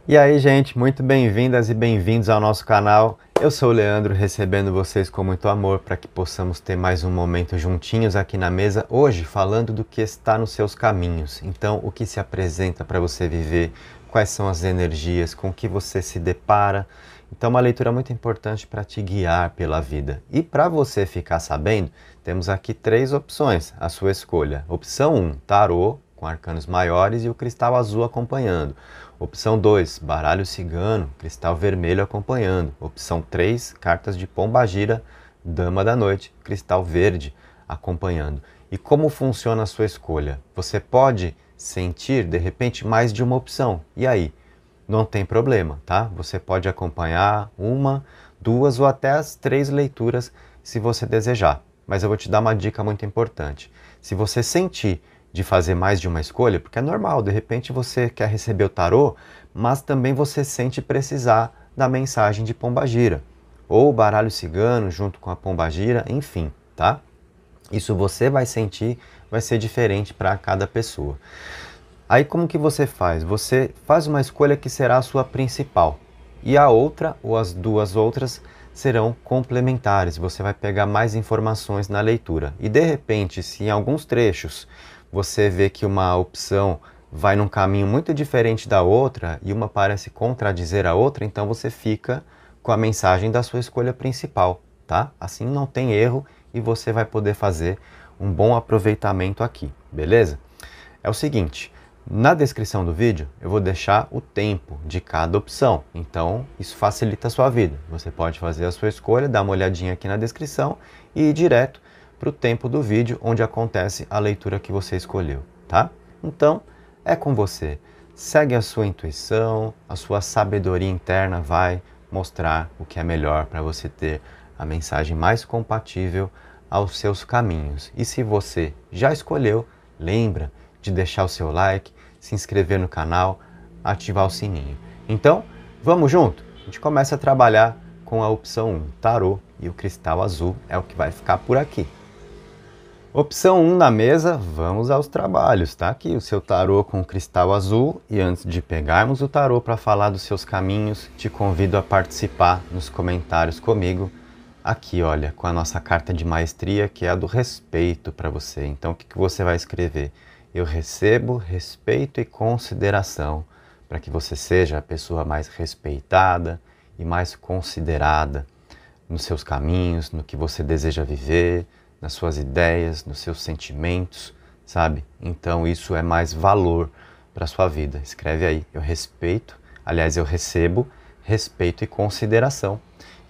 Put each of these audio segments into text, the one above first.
E aí, gente, muito bem-vindas e bem-vindos ao nosso canal. Eu sou o Leandro, recebendo vocês com muito amor para que possamos ter mais um momento juntinhos aqui na mesa, hoje falando do que está nos seus caminhos. Então, o que se apresenta para você viver, quais são as energias, com que você se depara. Então, uma leitura muito importante para te guiar pela vida. E para você ficar sabendo, temos aqui três opções, a sua escolha. Opção 1, tarô, com arcanos maiores e o cristal azul acompanhando. Opção 2, baralho cigano, cristal vermelho acompanhando. Opção 3, cartas de pombagira, dama da noite, cristal verde acompanhando. E como funciona a sua escolha? Você pode sentir, de repente, mais de uma opção. E aí? Não tem problema, tá? Você pode acompanhar uma, duas ou até as três leituras se você desejar. Mas eu vou te dar uma dica muito importante. Se você sentir de fazer mais de uma escolha, porque é normal, de repente você quer receber o tarô, mas também você sente precisar da mensagem de pombagira, ou o baralho cigano junto com a pombagira, enfim, tá? Isso você vai sentir, vai ser diferente para cada pessoa. Aí como que você faz? Você faz uma escolha que será a sua principal, e a outra, ou as duas outras, serão complementares. Você vai pegar mais informações na leitura. E de repente, se em alguns trechos você vê que uma opção vai num caminho muito diferente da outra e uma parece contradizer a outra, então você fica com a mensagem da sua escolha principal, tá? Assim não tem erro e você vai poder fazer um bom aproveitamento aqui, beleza? É o seguinte, na descrição do vídeo eu vou deixar o tempo de cada opção, então isso facilita a sua vida. Você pode fazer a sua escolha, dar uma olhadinha aqui na descrição e ir direto para o tempo do vídeo onde acontece a leitura que você escolheu, tá? Então, é com você. Segue a sua intuição, a sua sabedoria interna vai mostrar o que é melhor para você ter a mensagem mais compatível aos seus caminhos. E se você já escolheu, lembra de deixar o seu like, se inscrever no canal, ativar o sininho. Então, vamos junto? A gente começa a trabalhar com a opção 1, tarô, e o cristal azul é o que vai ficar por aqui. Opção 1 na mesa, vamos aos trabalhos, tá? Aqui o seu tarô com o cristal azul, e antes de pegarmos o tarô para falar dos seus caminhos, te convido a participar nos comentários comigo, aqui olha, com a nossa carta de maestria, que é a do respeito para você. Então o que você vai escrever? Eu recebo respeito e consideração, para que você seja a pessoa mais respeitada e mais considerada nos seus caminhos, no que você deseja viver, nas suas ideias, nos seus sentimentos, sabe? Então isso é mais valor para a sua vida. Escreve aí, eu respeito, aliás, eu recebo respeito e consideração.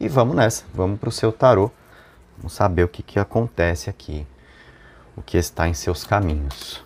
E vamos nessa, vamos para o seu tarô, vamos saber o que acontece aqui, o que está em seus caminhos.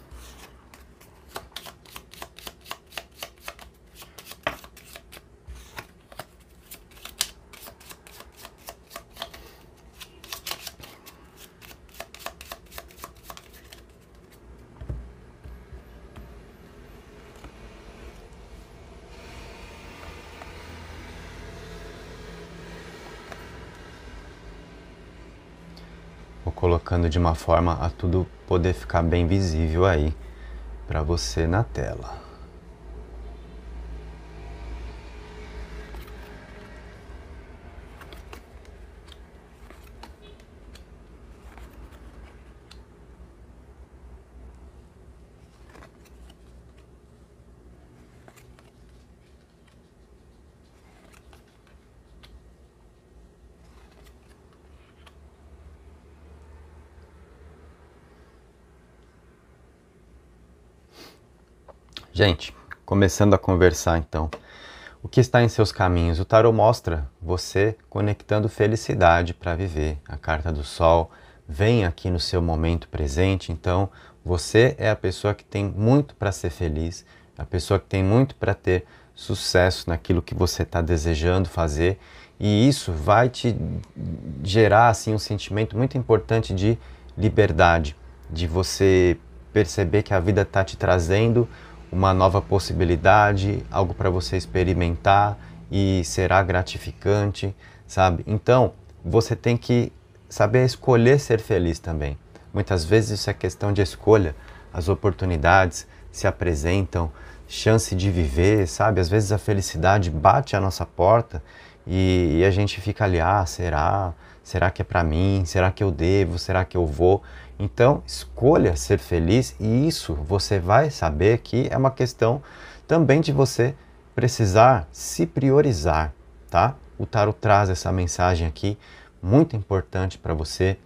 Vou colocando de uma forma a tudo poder ficar bem visível aí para você na tela. Gente, começando a conversar então, o que está em seus caminhos? O tarô mostra você conectando felicidade para viver. A carta do sol vem aqui no seu momento presente, então você é a pessoa que tem muito para ser feliz, a pessoa que tem muito para ter sucesso naquilo que você está desejando fazer, e isso vai te gerar assim um sentimento muito importante de liberdade, de você perceber que a vida está te trazendo uma nova possibilidade, algo para você experimentar e será gratificante, sabe? Então, você tem que saber escolher ser feliz também. Muitas vezes isso é questão de escolha. As oportunidades se apresentam, chance de viver, sabe? Às vezes a felicidade bate à nossa porta e a gente fica ali, será? Será que é para mim? Será que eu devo? Será que eu vou? Então, escolha ser feliz e isso você vai saber que é uma questão também de você precisar se priorizar, tá? O tarot traz essa mensagem aqui muito importante para você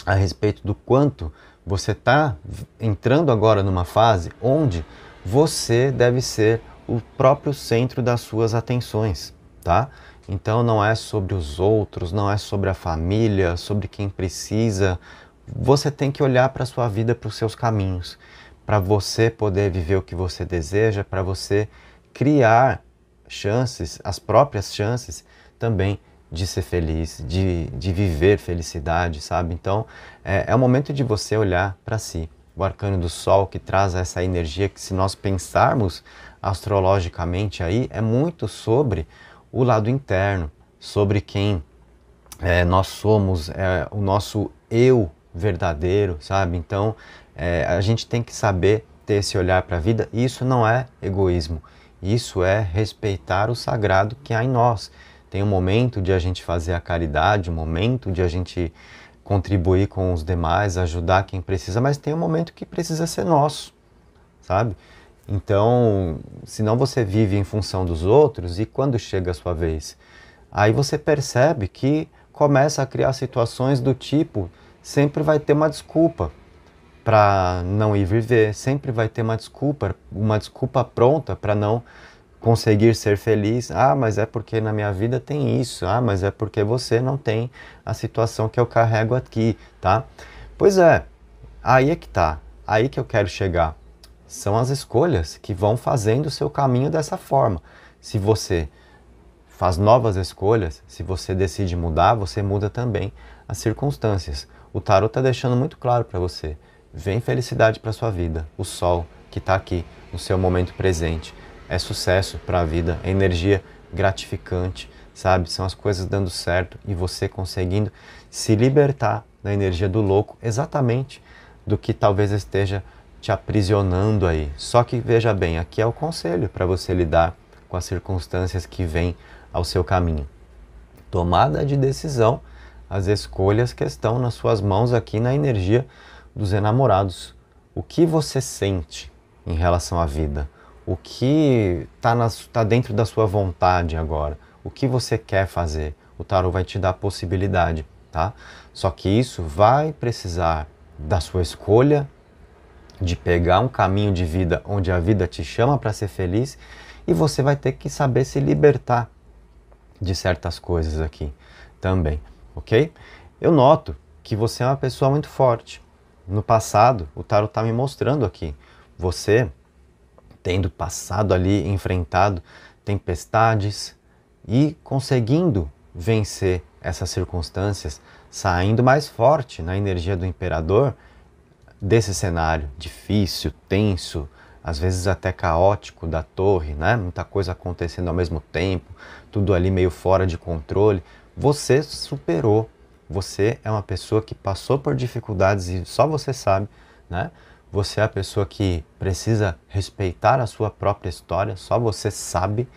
a respeito do quanto você está entrando agora numa fase onde você deve ser o próprio centro das suas atenções, tá? Então não é sobre os outros, não é sobre a família, sobre quem precisa. Você tem que olhar para a sua vida, para os seus caminhos, para você poder viver o que você deseja, para você criar chances, as próprias chances também de ser feliz, de viver felicidade, sabe? Então é o momento de você olhar para si. O arcano do Sol que traz essa energia que, se nós pensarmos astrologicamente aí, é muito sobre o lado interno, sobre quem nós somos, o nosso eu verdadeiro, sabe? Então a gente tem que saber ter esse olhar para a vida. E isso não é egoísmo, isso é respeitar o sagrado que há em nós. Tem um momento de a gente fazer a caridade, um momento de a gente contribuir com os demais, ajudar quem precisa, mas tem um momento que precisa ser nosso, sabe? Então, senão você vive em função dos outros e quando chega a sua vez, aí você percebe que começa a criar situações do tipo, sempre vai ter uma desculpa para não ir viver, sempre vai ter uma desculpa pronta para não conseguir ser feliz. Mas é porque na minha vida tem isso. Mas é porque você não tem a situação que eu carrego aqui, tá? Pois é, aí é que tá, aí que eu quero chegar. São as escolhas que vão fazendo o seu caminho dessa forma. Se você faz novas escolhas, se você decide mudar, você muda também as circunstâncias. O tarot está deixando muito claro para você. Vem felicidade para sua vida. O sol que está aqui no seu momento presente é sucesso para a vida, é energia gratificante, sabe? São as coisas dando certo e você conseguindo se libertar da energia do louco, exatamente do que talvez esteja te aprisionando aí. Só que veja bem, aqui é o conselho para você lidar com as circunstâncias que vêm ao seu caminho. Tomada de decisão, as escolhas que estão nas suas mãos aqui na energia dos enamorados. O que você sente em relação à vida? O que está dentro da sua vontade agora? O que você quer fazer? O tarot vai te dar a possibilidade, tá? Só que isso vai precisar da sua escolha, de pegar um caminho de vida onde a vida te chama para ser feliz e você vai ter que saber se libertar de certas coisas aqui também, ok? Eu noto que você é uma pessoa muito forte. No passado, o tarot está me mostrando aqui, você tendo passado ali, enfrentado tempestades e conseguindo vencer essas circunstâncias, saindo mais forte na energia do imperador desse cenário difícil, tenso, às vezes até caótico da torre, né? Muita coisa acontecendo ao mesmo tempo, tudo ali meio fora de controle. Você superou, você é uma pessoa que passou por dificuldades e só você sabe, né? Você é a pessoa que precisa respeitar a sua própria história, só você sabe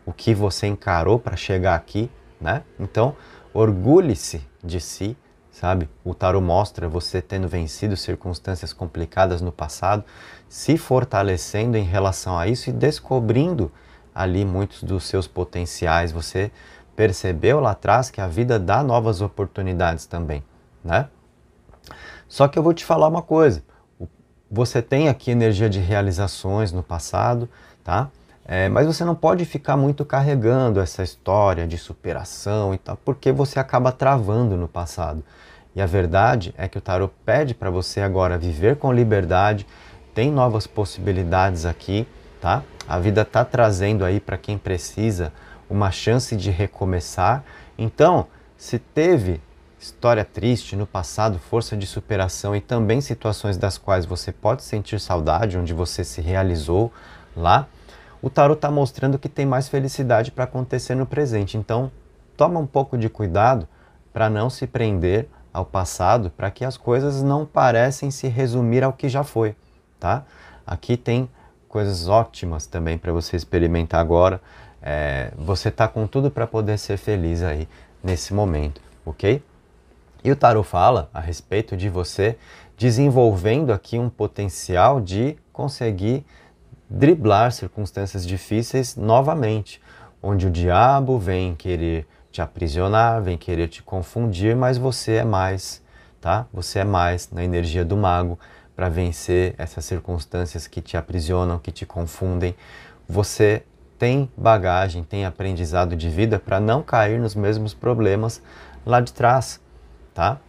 o que você encarou para chegar aqui, né? Então, orgulhe-se de si, sabe? O tarot mostra você tendo vencido circunstâncias complicadas no passado, se fortalecendo em relação a isso e descobrindo ali muitos dos seus potenciais. Você percebeu lá atrás que a vida dá novas oportunidades também, né? Só que eu vou te falar uma coisa, você tem aqui energia de realizações no passado, tá? Mas você não pode ficar muito carregando essa história de superação e tal, porque você acaba travando no passado. E a verdade é que o tarot pede para você agora viver com liberdade, tem novas possibilidades aqui, tá? A vida está trazendo aí para quem precisa uma chance de recomeçar. Então, se teve história triste no passado, força de superação e também situações das quais você pode sentir saudade, onde você se realizou lá, o tarot está mostrando que tem mais felicidade para acontecer no presente. Então, toma um pouco de cuidado para não se prender ao passado, para que as coisas não parecem se resumir ao que já foi, tá? Aqui tem coisas ótimas também para você experimentar agora. Você tá com tudo para poder ser feliz aí nesse momento, ok? E o tarot fala a respeito de você desenvolvendo aqui um potencial de conseguir driblar circunstâncias difíceis novamente, onde o diabo vem querer te aprisionar, vem querer te confundir, mas você é mais, tá? Você é mais na energia do mago para vencer essas circunstâncias que te aprisionam, que te confundem. Você tem bagagem, tem aprendizado de vida para não cair nos mesmos problemas lá de trás, tá?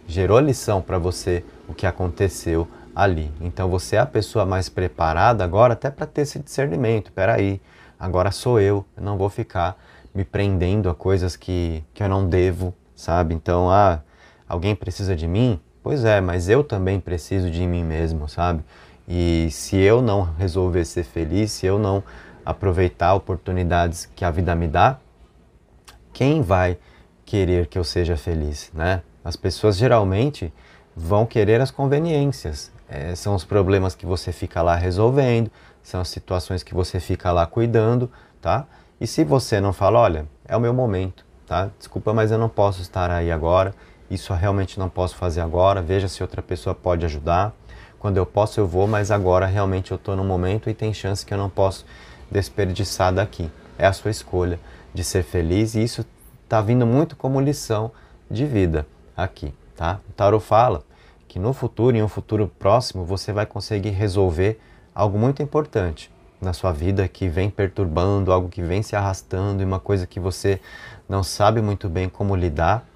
Gerou lição para você o que aconteceu ali. Então você é a pessoa mais preparada agora até para ter esse discernimento. Peraí, agora sou eu não vou ficar me prendendo a coisas que eu não devo, sabe? Então, alguém precisa de mim? Pois é, mas eu também preciso de mim mesmo, sabe? E se eu não resolver ser feliz, se eu não aproveitar oportunidades que a vida me dá, quem vai querer que eu seja feliz, né? As pessoas geralmente vão querer as conveniências. São os problemas que você fica lá resolvendo, são as situações que você fica lá cuidando, tá? E se você não fala, olha, é o meu momento, tá? Desculpa, mas eu não posso estar aí agora, isso eu realmente não posso fazer agora, veja se outra pessoa pode ajudar. Quando eu posso eu vou, mas agora realmente eu estou no momento e tem chance que eu não posso desperdiçar daqui. É a sua escolha de ser feliz e isso está vindo muito como lição de vida aqui, tá? O tarot fala que no futuro, em um futuro próximo, você vai conseguir resolver algo muito importante na sua vida que vem perturbando, algo que vem se arrastando e uma coisa que você não sabe muito bem como lidar,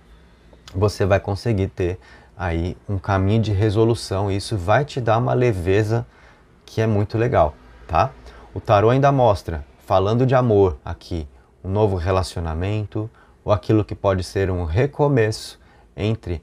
você vai conseguir ter aí um caminho de resolução e isso vai te dar uma leveza que é muito legal, tá? O tarot ainda mostra, falando de amor aqui, um novo relacionamento ou aquilo que pode ser um recomeço entre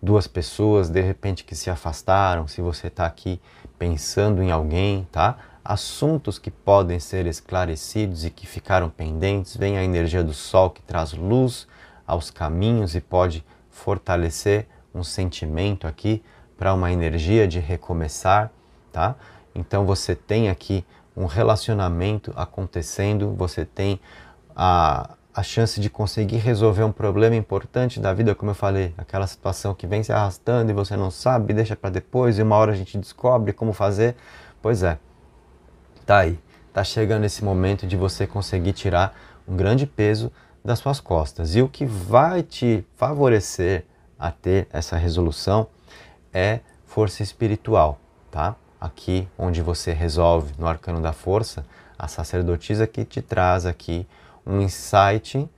duas pessoas, de repente que se afastaram, se você está aqui pensando em alguém, tá? Assuntos que podem ser esclarecidos e que ficaram pendentes, vem a energia do sol que traz luz aos caminhos e pode fortalecer um sentimento aqui para uma energia de recomeçar, tá? Então você tem aqui um relacionamento acontecendo, você tem a chance de conseguir resolver um problema importante da vida, como eu falei, aquela situação que vem se arrastando e você não sabe, deixa para depois e uma hora a gente descobre como fazer. Pois é, tá aí, tá chegando esse momento de você conseguir tirar um grande peso das suas costas. E o que vai te favorecer a ter essa resolução é força espiritual, tá? Aqui onde você resolve no arcano da força, a sacerdotisa que te traz aqui um insight,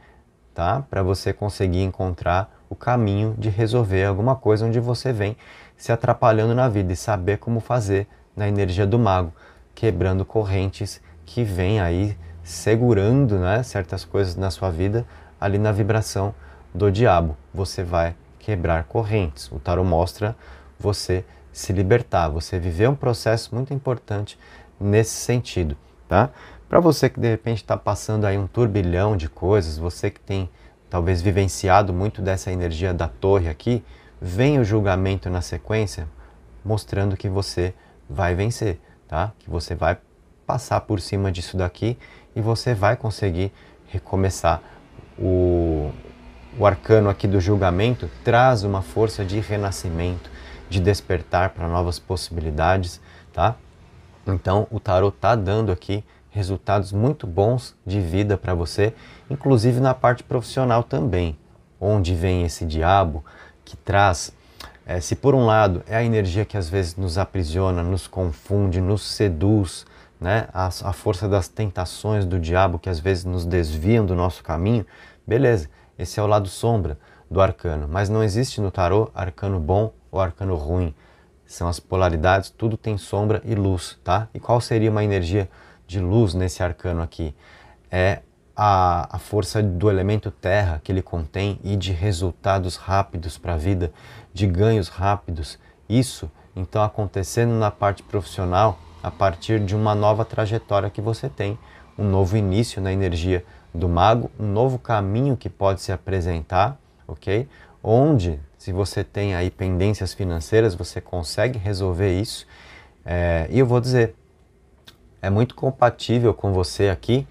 tá? Para você conseguir encontrar o caminho de resolver alguma coisa onde você vem se atrapalhando na vida e saber como fazer na energia do mago, quebrando correntes que vêm aí segurando, né, certas coisas na sua vida ali na vibração do diabo. Você vai quebrar correntes. O tarot mostra você se libertar, você viver um processo muito importante nesse sentido, tá? Para você que de repente está passando aí um turbilhão de coisas, você que tem talvez vivenciado muito dessa energia da torre aqui, vem o julgamento na sequência mostrando que você vai vencer, tá? Que você vai passar por cima disso daqui e você vai conseguir recomeçar. O arcano aqui do julgamento traz uma força de renascimento, de despertar para novas possibilidades, tá? Então o tarot está dando aqui resultados muito bons de vida para você, inclusive na parte profissional também, onde vem esse diabo que traz, se por um lado é a energia que às vezes nos aprisiona, nos confunde, nos seduz, né? A força das tentações do diabo que às vezes nos desviam do nosso caminho, beleza, esse é o lado sombra do arcano, mas não existe no tarot arcano bom ou arcano ruim, são as polaridades, tudo tem sombra e luz, tá? E qual seria uma energia de luz nesse arcano aqui? É a força do elemento terra que ele contém e de resultados rápidos para a vida, de ganhos rápidos. Isso, então, acontecendo na parte profissional a partir de uma nova trajetória que você tem, um novo início na energia do mago, um novo caminho que pode se apresentar, ok? Onde, se você tem aí pendências financeiras, você consegue resolver isso. E eu vou dizer, é muito compatível com você aqui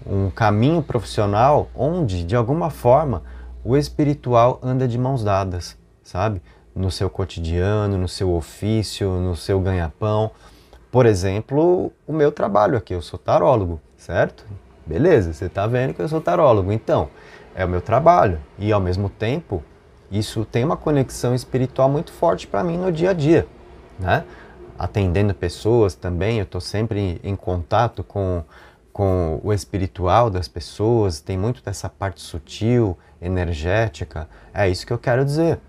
um caminho profissional onde, de alguma forma, o espiritual anda de mãos dadas, sabe? No seu cotidiano, no seu ofício, no seu ganha-pão. Por exemplo, o meu trabalho aqui, eu sou tarólogo, certo? Beleza, você está vendo que eu sou tarólogo. Então, é o meu trabalho e, ao mesmo tempo, isso tem uma conexão espiritual muito forte para mim no dia a dia, né? Atendendo pessoas também, eu estou sempre em contato com o espiritual das pessoas, tem muito dessa parte sutil, energética. É isso que eu quero dizer.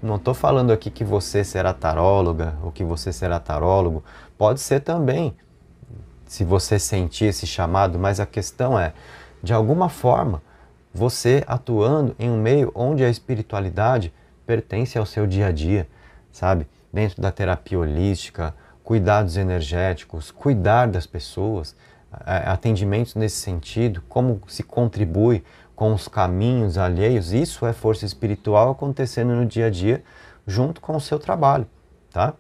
Não tô falando aqui que você será taróloga ou que você será tarólogo. Pode ser também, se você sentir esse chamado, mas a questão é, de alguma forma, você atuando em um meio onde a espiritualidade pertence ao seu dia a dia, sabe? Dentro da terapia holística, cuidados energéticos, cuidar das pessoas, atendimentos nesse sentido, como se contribui com os caminhos alheios, isso é força espiritual acontecendo no dia a dia, junto com o seu trabalho, tá?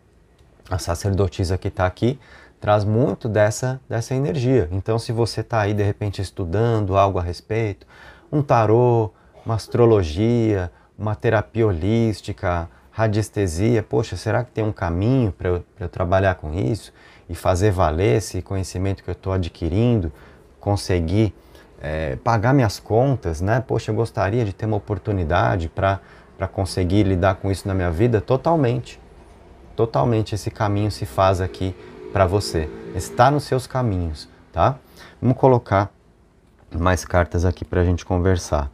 A sacerdotisa que está aqui traz muito dessa energia. Então, se você está aí, de repente, estudando algo a respeito, um tarô, uma astrologia, uma terapia holística, radiestesia, poxa, será que tem um caminho para eu trabalhar com isso e fazer valer esse conhecimento que eu estou adquirindo, conseguir pagar minhas contas, né? Poxa, eu gostaria de ter uma oportunidade para conseguir lidar com isso na minha vida? Totalmente. Totalmente esse caminho se faz aqui para você. Está nos seus caminhos, tá? Vamos colocar mais cartas aqui para a gente conversar.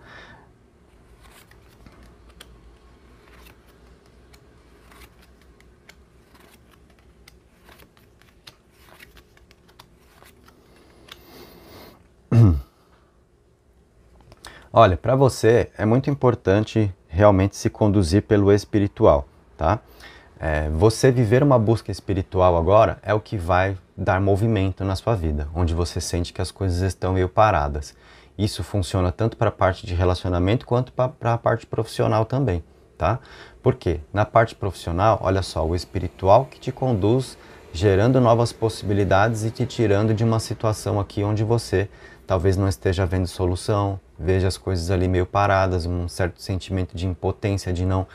Olha, para você é muito importante realmente se conduzir pelo espiritual, tá? Você viver uma busca espiritual agora é o que vai dar movimento na sua vida, onde você sente que as coisas estão meio paradas. Isso funciona tanto para a parte de relacionamento quanto para a parte profissional também, tá? Por quê? Na parte profissional, olha só, o espiritual que te conduz gerando novas possibilidades e te tirando de uma situação aqui onde você talvez não esteja vendo solução, veja as coisas ali meio paradas, um certo sentimento de impotência, de não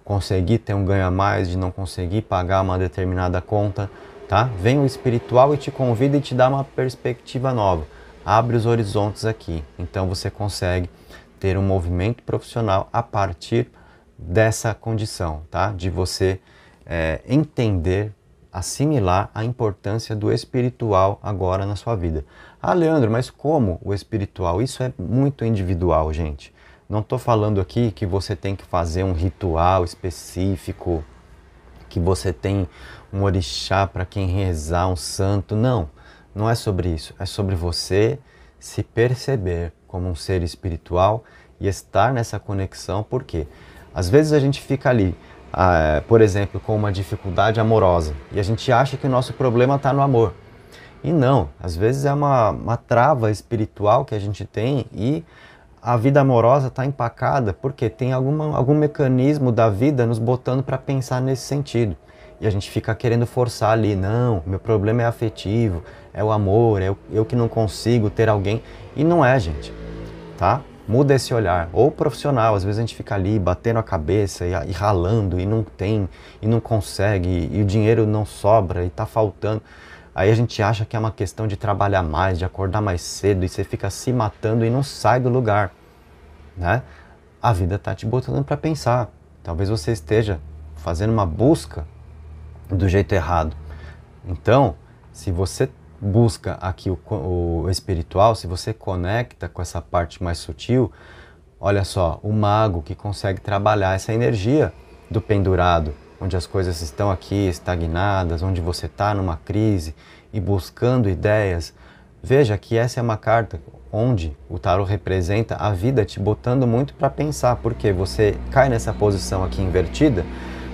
conseguir ter um ganho a mais, de não conseguir pagar uma determinada conta, tá? Vem o espiritual e te convida e te dá uma perspectiva nova, abre os horizontes aqui, então você consegue ter um movimento profissional a partir dessa condição, tá? De você entender, assimilar a importância do espiritual agora na sua vida. Ah, Leandro, mas como o espiritual? Isso é muito individual, gente. Não estou falando aqui que você tem que fazer um ritual específico, que você tem um orixá para quem rezar, um santo. Não, não é sobre isso. É sobre você se perceber como um ser espiritual e estar nessa conexão. Por quê? Às vezes a gente fica ali, por exemplo, com uma dificuldade amorosa e a gente acha que o nosso problema está no amor. E não, às vezes é uma trava espiritual que a gente tem e a vida amorosa está empacada porque tem algum mecanismo da vida nos botando para pensar nesse sentido. E a gente fica querendo forçar ali, não, meu problema é afetivo, é o amor, é eu que não consigo ter alguém. E não é, gente, tá? Muda esse olhar. Ou profissional, às vezes a gente fica ali batendo a cabeça e ralando e não tem, e não consegue, e o dinheiro não sobra e está faltando. Aí a gente acha que é uma questão de trabalhar mais, de acordar mais cedo e você fica se matando e não sai do lugar, né? A vida está te botando para pensar. Talvez você esteja fazendo uma busca do jeito errado. Então, se você busca aqui o espiritual, se você conecta com essa parte mais sutil, olha só, o mago que consegue trabalhar essa energia do pendurado, onde as coisas estão aqui estagnadas, onde você está numa crise e buscando ideias. Veja que essa é uma carta onde o tarot representa a vida te botando muito para pensar, porque você cai nessa posição aqui invertida,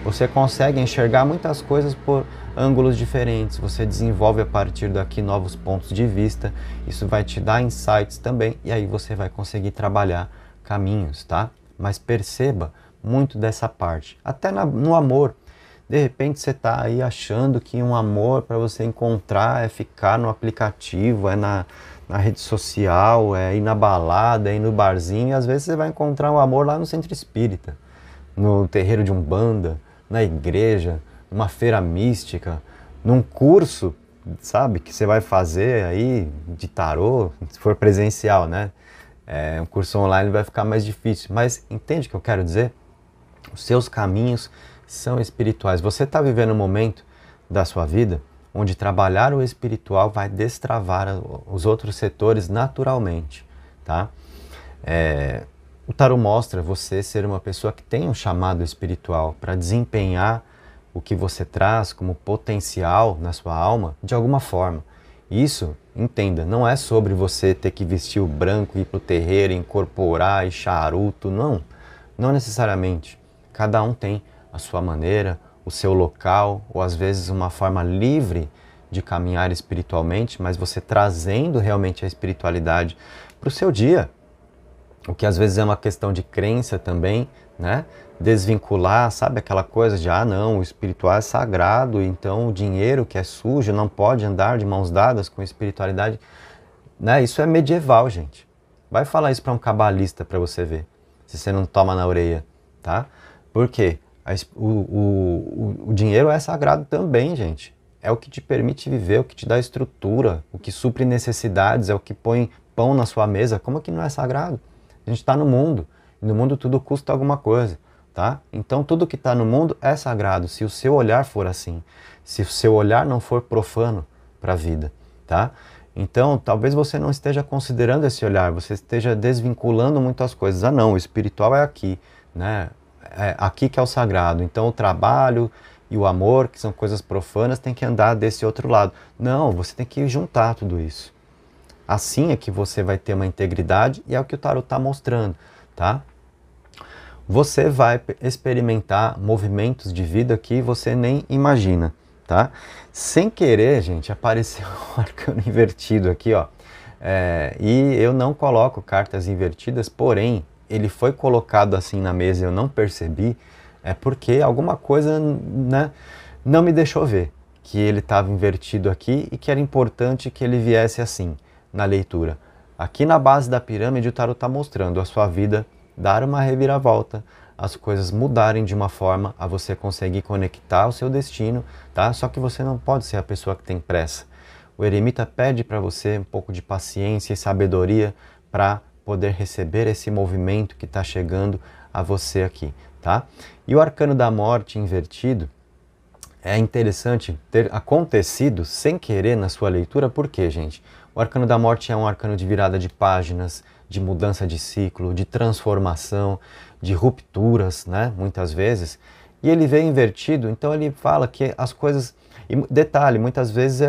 você consegue enxergar muitas coisas por ângulos diferentes, você desenvolve a partir daqui novos pontos de vista, isso vai te dar insights também, e aí você vai conseguir trabalhar caminhos, tá? Mas perceba muito dessa parte, até no amor. De repente você está aí achando que um amor para você encontrar é ficar no aplicativo, é na rede social, é ir na balada, é ir no barzinho, e às vezes você vai encontrar um amor lá no centro espírita, no terreiro de Umbanda, na igreja, numa feira mística, num curso, sabe, que você vai fazer aí de tarô, se for presencial, né? Um curso online vai ficar mais difícil, mas entende o que eu quero dizer? Os seus caminhos são espirituais. Você está vivendo um momento da sua vida onde trabalhar o espiritual vai destravar os outros setores naturalmente, tá? O tarot mostra você ser uma pessoa que tem um chamado espiritual para desempenhar o que você traz como potencial na sua alma de alguma forma. Isso, entenda, não é sobre você ter que vestir o branco, ir para o terreiro, incorporar e charuto, não. Não necessariamente. Cada um tem a sua maneira, o seu local, ou às vezes uma forma livre de caminhar espiritualmente, mas você trazendo realmente a espiritualidade para o seu dia. O que às vezes é uma questão de crença também, né? Desvincular, sabe aquela coisa de, não, o espiritual é sagrado, então o dinheiro que é sujo não pode andar de mãos dadas com espiritualidade, né? Isso é medieval, gente. Vai falar isso para um cabalista para você ver, se você não toma na orelha, tá? Por quê? O dinheiro é sagrado também, gente. É o que te permite viver, o que te dá estrutura, o que supre necessidades, é o que põe pão na sua mesa. Como que não é sagrado? A gente está no mundo, e no mundo tudo custa alguma coisa, tá? Então tudo que está no mundo é sagrado, se o seu olhar for assim, se o seu olhar não for profano para a vida, tá? Então talvez você não esteja considerando esse olhar, você esteja desvinculando muitas coisas. Não, o espiritual é aqui, né? É aqui que é o sagrado, então o trabalho e o amor, que são coisas profanas, tem que andar desse outro lado. Não, você tem que juntar tudo isso. Assim é que você vai ter uma integridade e é o que o tarot está mostrando, tá? Você vai experimentar movimentos de vida que você nem imagina, tá? Sem querer, gente, apareceu um arcano invertido aqui, ó. E eu não coloco cartas invertidas, porém, ele foi colocado assim na mesa e eu não percebi, porque alguma coisa, né, não me deixou ver que ele estava invertido aqui e que era importante que ele viesse assim na leitura. Aqui na base da pirâmide o tarot está mostrando a sua vida dar uma reviravolta, as coisas mudarem de uma forma a você conseguir conectar o seu destino, tá? Só que você não pode ser a pessoa que tem pressa. O eremita pede para você um pouco de paciência e sabedoria para poder receber esse movimento que está chegando a você aqui, tá? E o arcano da morte invertido é interessante ter acontecido sem querer na sua leitura, por quê, gente? O arcano da morte é um arcano de virada de páginas, de mudança de ciclo, de transformação, de rupturas, né? Muitas vezes. E ele veio invertido, então ele fala que as coisas... E detalhe, muitas vezes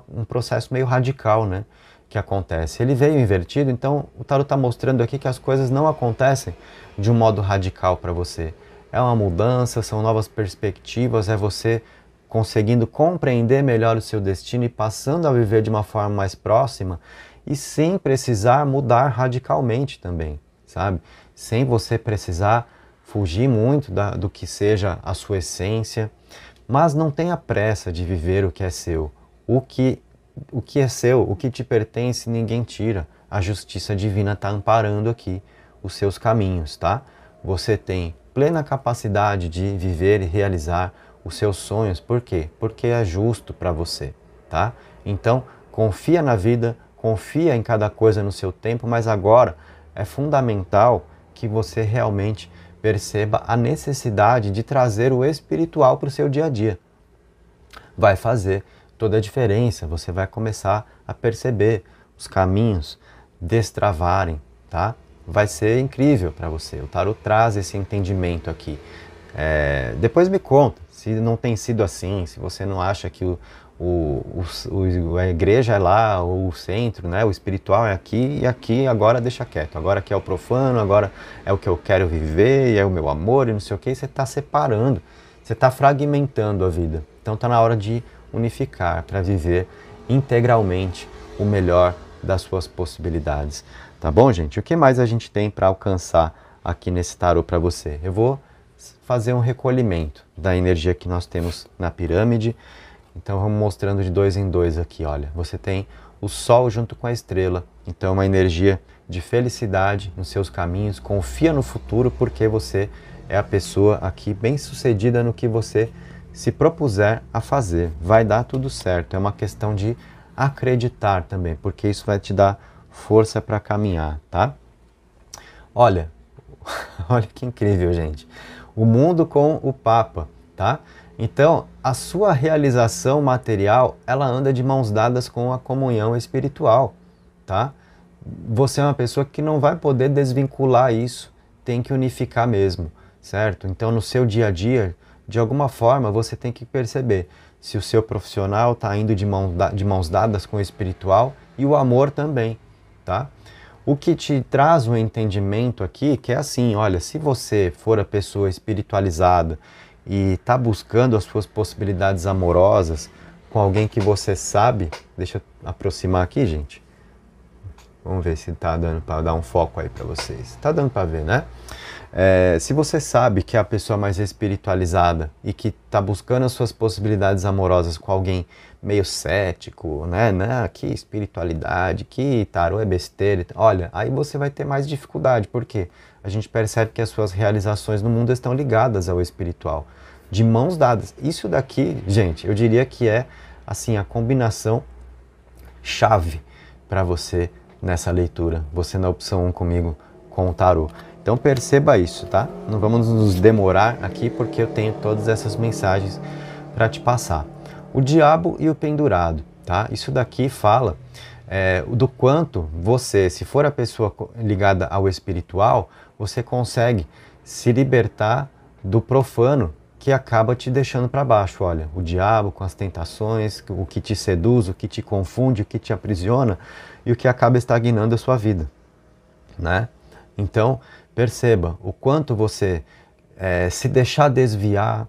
um processo meio radical, né? Que acontece. Ele veio invertido, então o tarot está mostrando aqui que as coisas não acontecem de um modo radical para você. É uma mudança, são novas perspectivas, é você conseguindo compreender melhor o seu destino e passando a viver de uma forma mais próxima e sem precisar mudar radicalmente também, sabe? Sem você precisar fugir muito do que seja a sua essência, mas não tenha pressa de viver o que é seu. O que é seu, o que te pertence, ninguém tira. A justiça divina está amparando aqui os seus caminhos, tá? Você tem plena capacidade de viver e realizar os seus sonhos. Por quê? Porque é justo para você, tá? Então, confia na vida, confia em cada coisa no seu tempo, mas agora é fundamental que você realmente perceba a necessidade de trazer o espiritual para o seu dia a dia. Vai fazer toda a diferença, você vai começar a perceber os caminhos destravarem, tá? Vai ser incrível para você. O tarot traz esse entendimento aqui. Depois me conta se não tem sido assim, se você não acha que a igreja é lá, ou o centro, né? O espiritual é aqui, e aqui agora deixa quieto. Agora aqui é o profano, agora é o que eu quero viver, e é o meu amor, e não sei o que. E você está separando, você está fragmentando a vida. Então está na hora de unificar para viver integralmente o melhor das suas possibilidades. Tá bom, gente? O que mais a gente tem para alcançar aqui nesse tarot para você? Eu vou fazer um recolhimento da energia que nós temos na pirâmide. Então vamos mostrando de 2 em 2 aqui, olha. Você tem o Sol junto com a estrela, então uma energia de felicidade nos seus caminhos, confia no futuro porque você é a pessoa aqui bem-sucedida no que você se propuser a fazer. Vai dar tudo certo, é uma questão de acreditar também, porque isso vai te dar força para caminhar, tá? Olha, olha que incrível, gente. O mundo com o Papa, tá? Então, a sua realização material, ela anda de mãos dadas com a comunhão espiritual, tá? Você é uma pessoa que não vai poder desvincular isso, tem que unificar mesmo, certo? Então, no seu dia a dia, de alguma forma, você tem que perceber se o seu profissional está indo de mãos dadas com o espiritual e o amor também, tá? O que te traz um entendimento aqui, que é assim, olha, se você for a pessoa espiritualizada e está buscando as suas possibilidades amorosas com alguém que você sabe, deixa eu aproximar aqui, gente. Vamos ver se está dando para dar um foco aí para vocês. Está dando para ver, né? Se você sabe que é a pessoa mais espiritualizada e que está buscando as suas possibilidades amorosas com alguém meio cético, né? Que espiritualidade, que tarô é besteira. Olha, aí você vai ter mais dificuldade, porque a gente percebe que as suas realizações no mundo estão ligadas ao espiritual, de mãos dadas. Isso daqui, gente, eu diria que é assim a combinação chave para você nessa leitura, você na opção 1 comigo com o tarô. Então perceba isso, tá? Não vamos nos demorar aqui porque eu tenho todas essas mensagens para te passar. O diabo e o pendurado, tá? Isso daqui fala do quanto você, se for a pessoa ligada ao espiritual, você consegue se libertar do profano que acaba te deixando para baixo. Olha, o diabo com as tentações, o que te seduz, o que te confunde, o que te aprisiona e o que acaba estagnando a sua vida, né? Então, perceba o quanto você se deixar desviar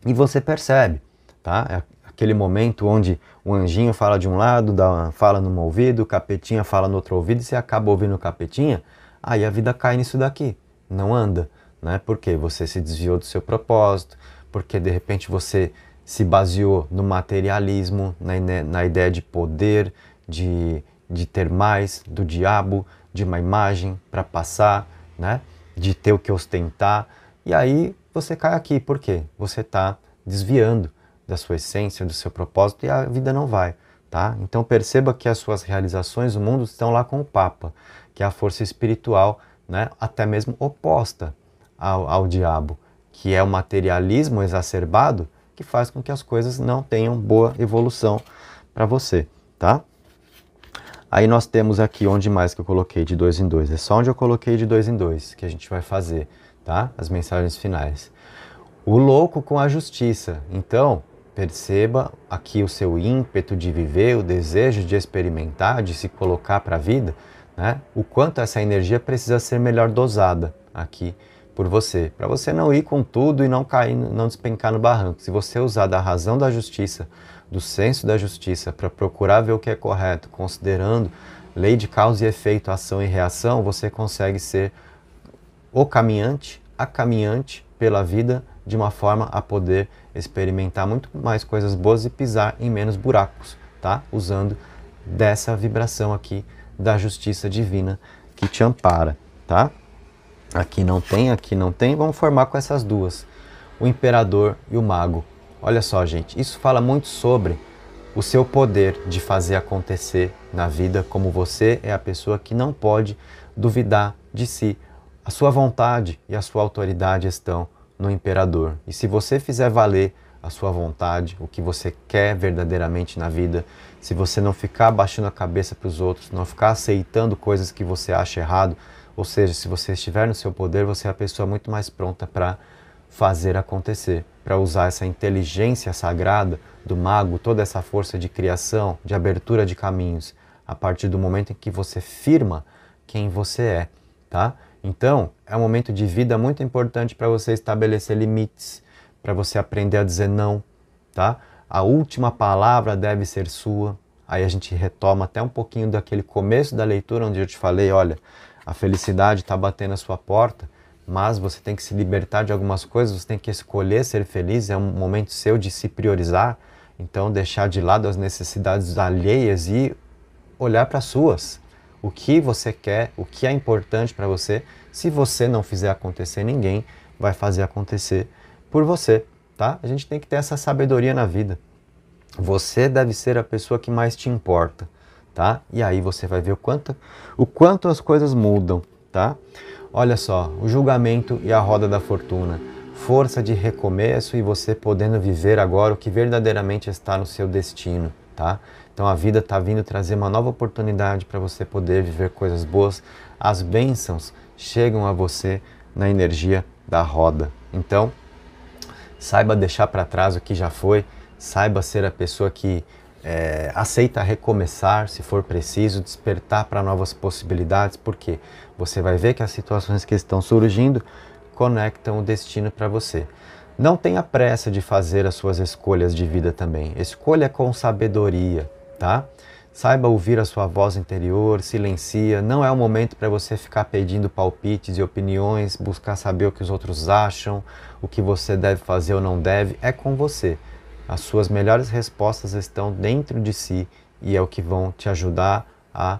e você percebe, tá? É aquele momento onde o anjinho fala de um lado, fala num ouvido, o capetinha fala no outro ouvido e você acaba ouvindo o capetinha, aí a vida cai nisso daqui, não anda, né? Porque você se desviou do seu propósito, porque de repente você se baseou no materialismo, na ideia de poder, de ter mais, do diabo, de uma imagem para passar, né? De ter o que ostentar, e aí você cai aqui, por quê? Você está desviando da sua essência, do seu propósito e a vida não vai, tá? Então perceba que as suas realizações no mundo estão lá com o Papa, que é a força espiritual, né? Até mesmo oposta ao diabo, que é o materialismo exacerbado que faz com que as coisas não tenham boa evolução para você, tá? Aí nós temos aqui, onde mais que eu coloquei de 2 em 2? É só onde eu coloquei de 2 em 2 que a gente vai fazer, tá? As mensagens finais. O louco com a justiça. Então, perceba aqui o seu ímpeto de viver, o desejo de experimentar, de se colocar para a vida, né? O quanto essa energia precisa ser melhor dosada aqui por você, para você não ir com tudo e não cair, não despencar no barranco. Se você usar da razão da justiça, do senso da justiça para procurar ver o que é correto, considerando lei de causa e efeito, ação e reação, você consegue ser o caminhante, a caminhante pela vida de uma forma a poder experimentar muito mais coisas boas e pisar em menos buracos, tá? Usando dessa vibração aqui da justiça divina que te ampara, tá? Aqui não tem, vamos formar com essas duas, o imperador e o mago. Olha só, gente, isso fala muito sobre o seu poder de fazer acontecer na vida, como você é a pessoa que não pode duvidar de si. A sua vontade e a sua autoridade estão no imperador. E se você fizer valer a sua vontade, o que você quer verdadeiramente na vida, se você não ficar abaixando a cabeça para os outros, não ficar aceitando coisas que você acha errado, ou seja, se você estiver no seu poder, você é a pessoa muito mais pronta para fazer acontecer, para usar essa inteligência sagrada do mago, toda essa força de criação, de abertura de caminhos, a partir do momento em que você firma quem você é, tá? Então, é um momento de vida muito importante para você estabelecer limites, para você aprender a dizer não, tá? A última palavra deve ser sua. Aí a gente retoma até um pouquinho daquele começo da leitura onde eu te falei, olha, a felicidade está batendo a sua porta, mas você tem que se libertar de algumas coisas, você tem que escolher ser feliz, é um momento seu de se priorizar, então deixar de lado as necessidades alheias e olhar para as suas. O que você quer, o que é importante para você. Se você não fizer acontecer, ninguém vai fazer acontecer por você, tá? A gente tem que ter essa sabedoria na vida. Você deve ser a pessoa que mais te importa, tá? E aí você vai ver o quanto as coisas mudam, tá? Olha só, o julgamento e a roda da fortuna. Força de recomeço e você podendo viver agora o que verdadeiramente está no seu destino, tá? Então a vida está vindo trazer uma nova oportunidade para você poder viver coisas boas. As bênçãos chegam a você na energia da roda. Então, saiba deixar para trás o que já foi, saiba ser a pessoa que aceita recomeçar, se for preciso, despertar para novas possibilidades, porque você vai ver que as situações que estão surgindo conectam o destino para você. Não tenha pressa de fazer as suas escolhas de vida também. Escolha com sabedoria, tá? Saiba ouvir a sua voz interior, silencia. Não é o momento para você ficar pedindo palpites e opiniões, buscar saber o que os outros acham, o que você deve fazer ou não deve. É com você. As suas melhores respostas estão dentro de si e é o que vão te ajudar a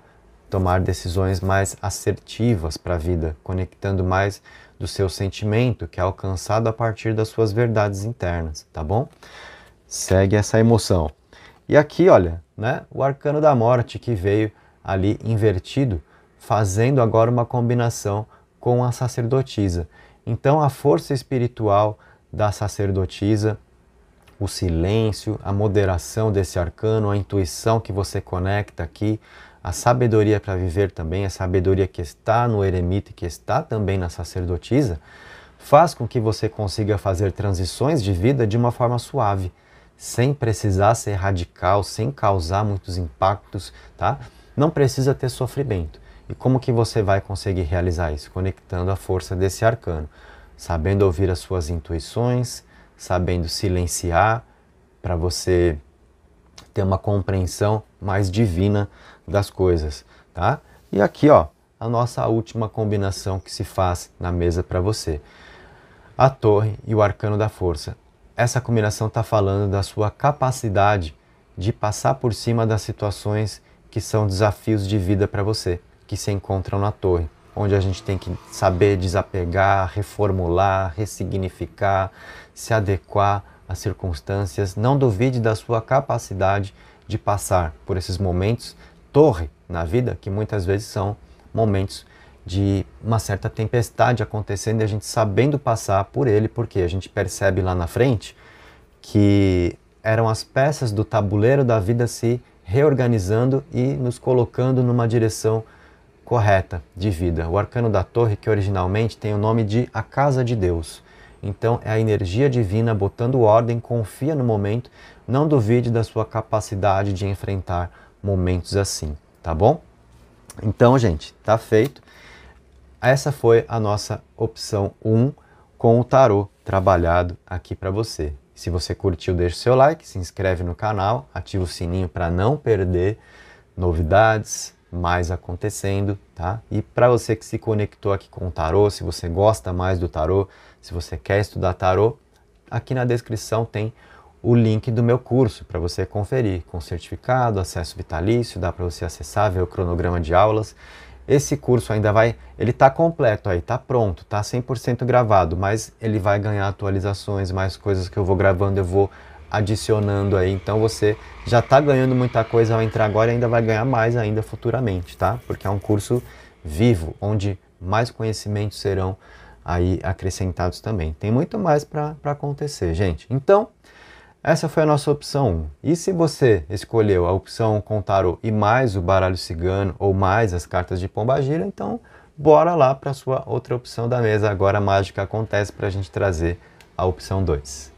tomar decisões mais assertivas para a vida, conectando mais do seu sentimento, que é alcançado a partir das suas verdades internas, tá bom? Segue essa emoção. E aqui, olha, né, o arcano da morte que veio ali invertido, fazendo agora uma combinação com a sacerdotisa. Então a força espiritual da sacerdotisa, o silêncio, a moderação desse arcano, a intuição que você conecta aqui, a sabedoria para viver também, a sabedoria que está no eremita e que está também na sacerdotisa, faz com que você consiga fazer transições de vida de uma forma suave, sem precisar ser radical, sem causar muitos impactos, tá? Não precisa ter sofrimento. E como que você vai conseguir realizar isso? Conectando a força desse arcano, sabendo ouvir as suas intuições, sabendo silenciar para você ter uma compreensão mais divina das coisas, tá? E aqui, ó, a nossa última combinação que se faz na mesa para você. A torre e o arcano da força. Essa combinação está falando da sua capacidade de passar por cima das situações que são desafios de vida para você, que se encontram na torre, onde a gente tem que saber desapegar, reformular, ressignificar, se adequar às circunstâncias. Não duvide da sua capacidade de passar por esses momentos torre na vida, que muitas vezes são momentos de uma certa tempestade acontecendo e a gente sabendo passar por ele, porque a gente percebe lá na frente que eram as peças do tabuleiro da vida se reorganizando e nos colocando numa direção correta de vida. O arcano da torre, que originalmente tem o nome de a casa de Deus. Então é a energia divina botando ordem, confia no momento, não duvide da sua capacidade de enfrentar momentos assim, tá bom? Então, gente, tá feito. Essa foi a nossa opção 1 com o tarô trabalhado aqui para você. Se você curtiu, deixa o seu like, se inscreve no canal, ativa o sininho para não perder novidades mais acontecendo, tá? E para você que se conectou aqui com o tarô, se você gosta mais do tarô, se você quer estudar tarô, aqui na descrição tem o link do meu curso para você conferir, com certificado, acesso vitalício, dá para você acessar, ver o cronograma de aulas. Esse curso ainda ele está completo aí, está pronto, está 100% gravado, mas ele vai ganhar atualizações, mais coisas que eu vou gravando, eu vou adicionando aí. Então você já está ganhando muita coisa ao entrar agora e ainda vai ganhar mais ainda futuramente, tá? Porque é um curso vivo, onde mais conhecimentos serão aí acrescentados também. Tem muito mais para acontecer, gente. Então, essa foi a nossa opção 1. E se você escolheu a opção com tarô e mais o baralho cigano ou mais as cartas de pombagira, então bora lá para a sua outra opção da mesa. Agora a mágica acontece para a gente trazer a opção 2.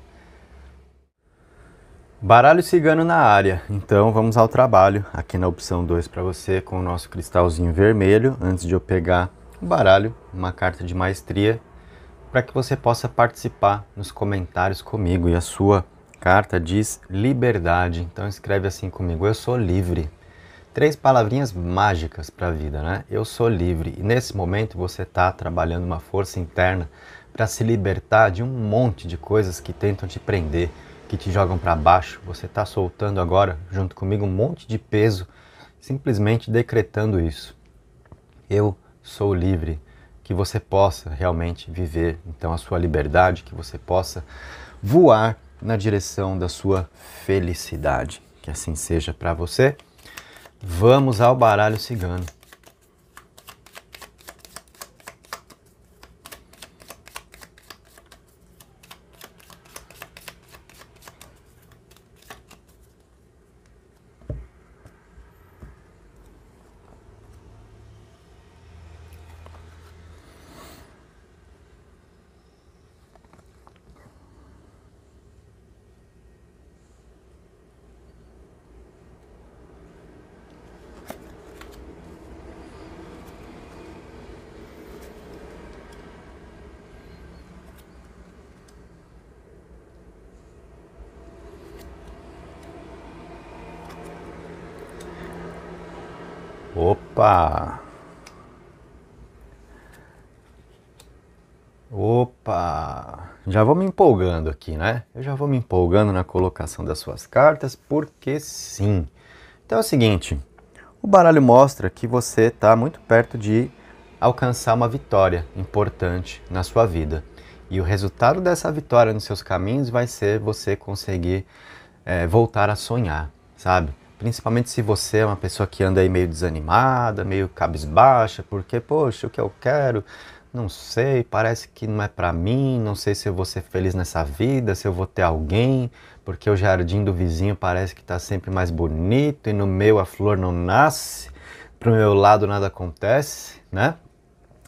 Baralho cigano na área. Então vamos ao trabalho aqui na opção 2 para você com o nosso cristalzinho vermelho. Antes de eu pegar o baralho, uma carta de maestria, para que você possa participar nos comentários comigo. E a sua carta diz liberdade, então escreve assim comigo: eu sou livre. Três palavrinhas mágicas para a vida, né? Eu sou livre. E nesse momento você está trabalhando uma força interna para se libertar de um monte de coisas que tentam te prender, que te jogam para baixo. Você está soltando agora, junto comigo, um monte de peso, simplesmente decretando isso. Eu sou livre. Que você possa realmente viver então a sua liberdade, que você possa voar na direção da sua felicidade. Que assim seja para você. Vamos ao baralho cigano. Opa! Opa! Já vou me empolgando aqui, né? Eu já vou me empolgando na colocação das suas cartas, porque sim. Então é o seguinte, o baralho mostra que você está muito perto de alcançar uma vitória importante na sua vida. E o resultado dessa vitória nos seus caminhos vai ser você conseguir voltar a sonhar, sabe? Principalmente se você é uma pessoa que anda aí meio desanimada, meio cabisbaixa, porque, poxa, o que eu quero, não sei, parece que não é pra mim, não sei se eu vou ser feliz nessa vida, se eu vou ter alguém, porque o jardim do vizinho parece que tá sempre mais bonito e no meu a flor não nasce, pro meu lado nada acontece, né?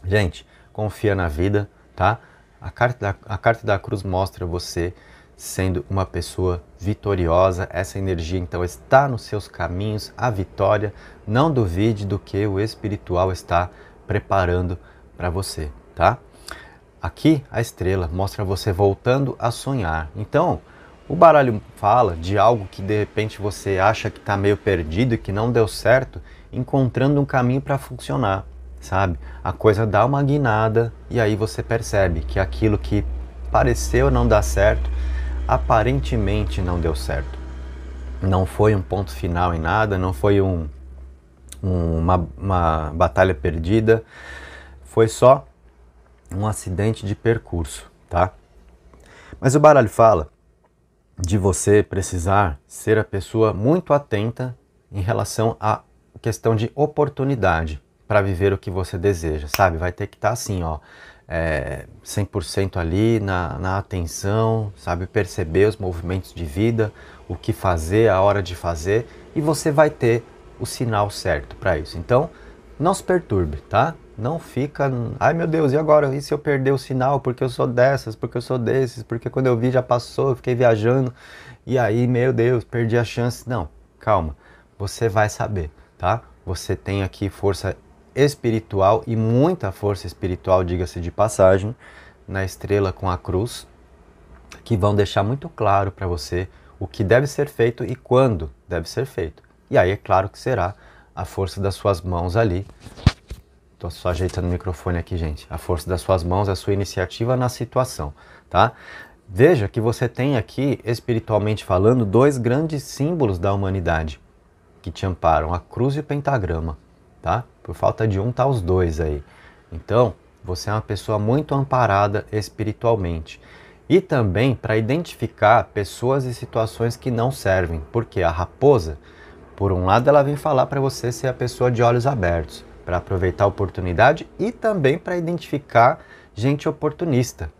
Gente, confia na vida, tá? A carta da cruz mostra você sendo uma pessoa vitoriosa. Essa energia então está nos seus caminhos, a vitória. Não duvide do que o espiritual está preparando para você, tá? Aqui a estrela mostra você voltando a sonhar. Então, o baralho fala de algo que de repente você acha que está meio perdido e que não deu certo, encontrando um caminho para funcionar, sabe? A coisa dá uma guinada e aí você percebe que aquilo que pareceu não dar certo, aparentemente não deu certo. Não foi um ponto final em nada, não foi uma batalha perdida, foi só um acidente de percurso, tá? Mas o baralho fala de você precisar ser a pessoa muito atenta em relação à questão de oportunidade para viver o que você deseja, sabe? Vai ter que estar assim, ó, 100% ali na atenção, sabe? Perceber os movimentos de vida, o que fazer, a hora de fazer, e você vai ter o sinal certo para isso. Então, não se perturbe, tá? Não fica, ai meu Deus, e agora? E se eu perder o sinal? Porque eu sou dessas, porque eu sou desses, porque quando eu vi já passou, eu fiquei viajando, e aí, meu Deus, perdi a chance. Não, calma, você vai saber, tá? Você tem aqui força espiritual e muita força espiritual, diga-se de passagem, na estrela com a cruz, que vão deixar muito claro para você o que deve ser feito e quando deve ser feito. E aí é claro que será a força das suas mãos ali. Estou só ajeitando o microfone aqui, gente. A força das suas mãos, a sua iniciativa na situação, tá? Veja que você tem aqui, espiritualmente falando, dois grandes símbolos da humanidade que te amparam, a cruz e o pentagrama, tá? Por falta de um, tá os dois aí. Então, você é uma pessoa muito amparada espiritualmente. E também para identificar pessoas e situações que não servem. Porque a raposa, por um lado, ela vem falar para você ser a pessoa de olhos abertos, para aproveitar a oportunidade e também para identificar gente oportunista,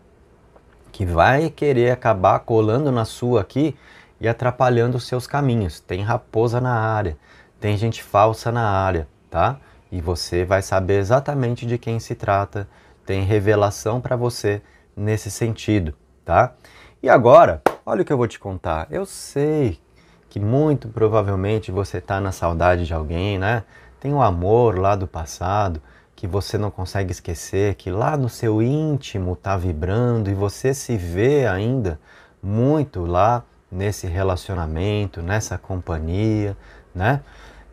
que vai querer acabar colando na sua aqui e atrapalhando os seus caminhos. Tem raposa na área, tem gente falsa na área, tá? E você vai saber exatamente de quem se trata, tem revelação para você nesse sentido, tá? E agora, olha o que eu vou te contar. Eu sei que muito provavelmente você está na saudade de alguém, né? Tem um amor lá do passado que você não consegue esquecer, que lá no seu íntimo está vibrando e você se vê ainda muito lá nesse relacionamento, nessa companhia, né?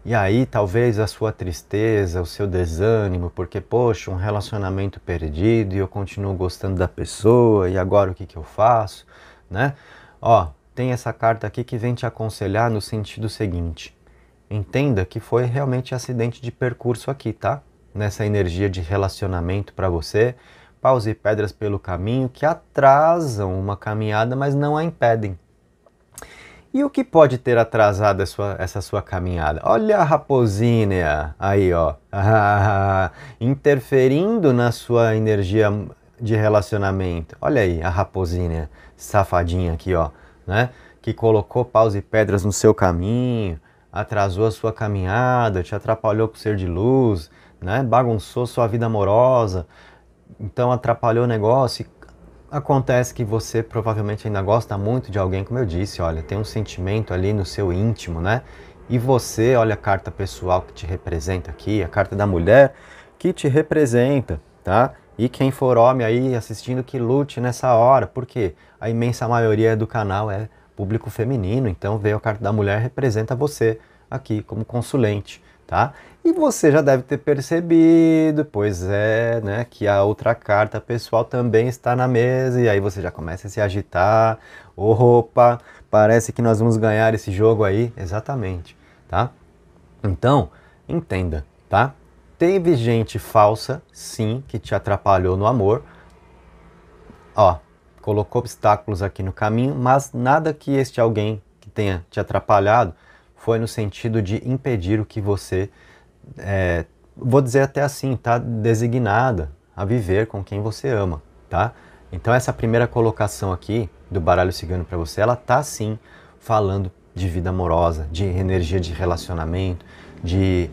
E aí talvez a sua tristeza, o seu desânimo, porque poxa, um relacionamento perdido e eu continuo gostando da pessoa e agora o que que eu faço, né? Ó, tem essa carta aqui que vem te aconselhar no sentido seguinte: entenda que foi realmente acidente de percurso aqui, tá? Nessa energia de relacionamento para você, paus e pedras pelo caminho que atrasam uma caminhada, mas não a impedem. E o que pode ter atrasado essa sua caminhada? Olha a raposinha aí, ó, interferindo na sua energia de relacionamento. Olha aí a raposinha, safadinha aqui, ó, né? Que colocou paus e pedras no seu caminho, atrasou a sua caminhada, te atrapalhou com o ser de luz, né? Bagunçou sua vida amorosa, então atrapalhou o negócio. Acontece que você provavelmente ainda gosta muito de alguém, como eu disse, olha, tem um sentimento ali no seu íntimo, né? E você, olha a carta pessoal que te representa aqui, a carta da mulher que te representa, tá? E quem for homem aí assistindo que lute nessa hora, porque a imensa maioria do canal é público feminino, então veio a carta da mulher representa você aqui como consulente, tá? E você já deve ter percebido, pois é, né, que a outra carta pessoal também está na mesa e aí você já começa a se agitar. Opa, parece que nós vamos ganhar esse jogo aí, exatamente, tá? Então, entenda, tá? Teve gente falsa, sim, que te atrapalhou no amor. Ó, colocou obstáculos aqui no caminho, mas nada que este alguém que tenha te atrapalhado foi no sentido de impedir o que você vou dizer até assim, tá designada a viver com quem você ama, tá? Então essa primeira colocação aqui do baralho cigano para você, ela tá sim falando de vida amorosa, de energia de relacionamento, de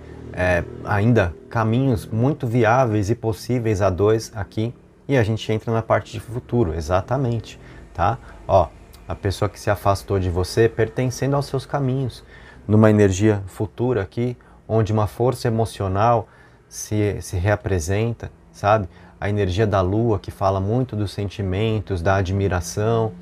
ainda caminhos muito viáveis e possíveis a dois aqui, e a gente entra na parte de futuro, exatamente, tá? Ó, a pessoa que se afastou de você pertencendo aos seus caminhos, numa energia futura aqui, onde uma força emocional se reapresenta, sabe? A energia da lua que fala muito dos sentimentos, da admiração.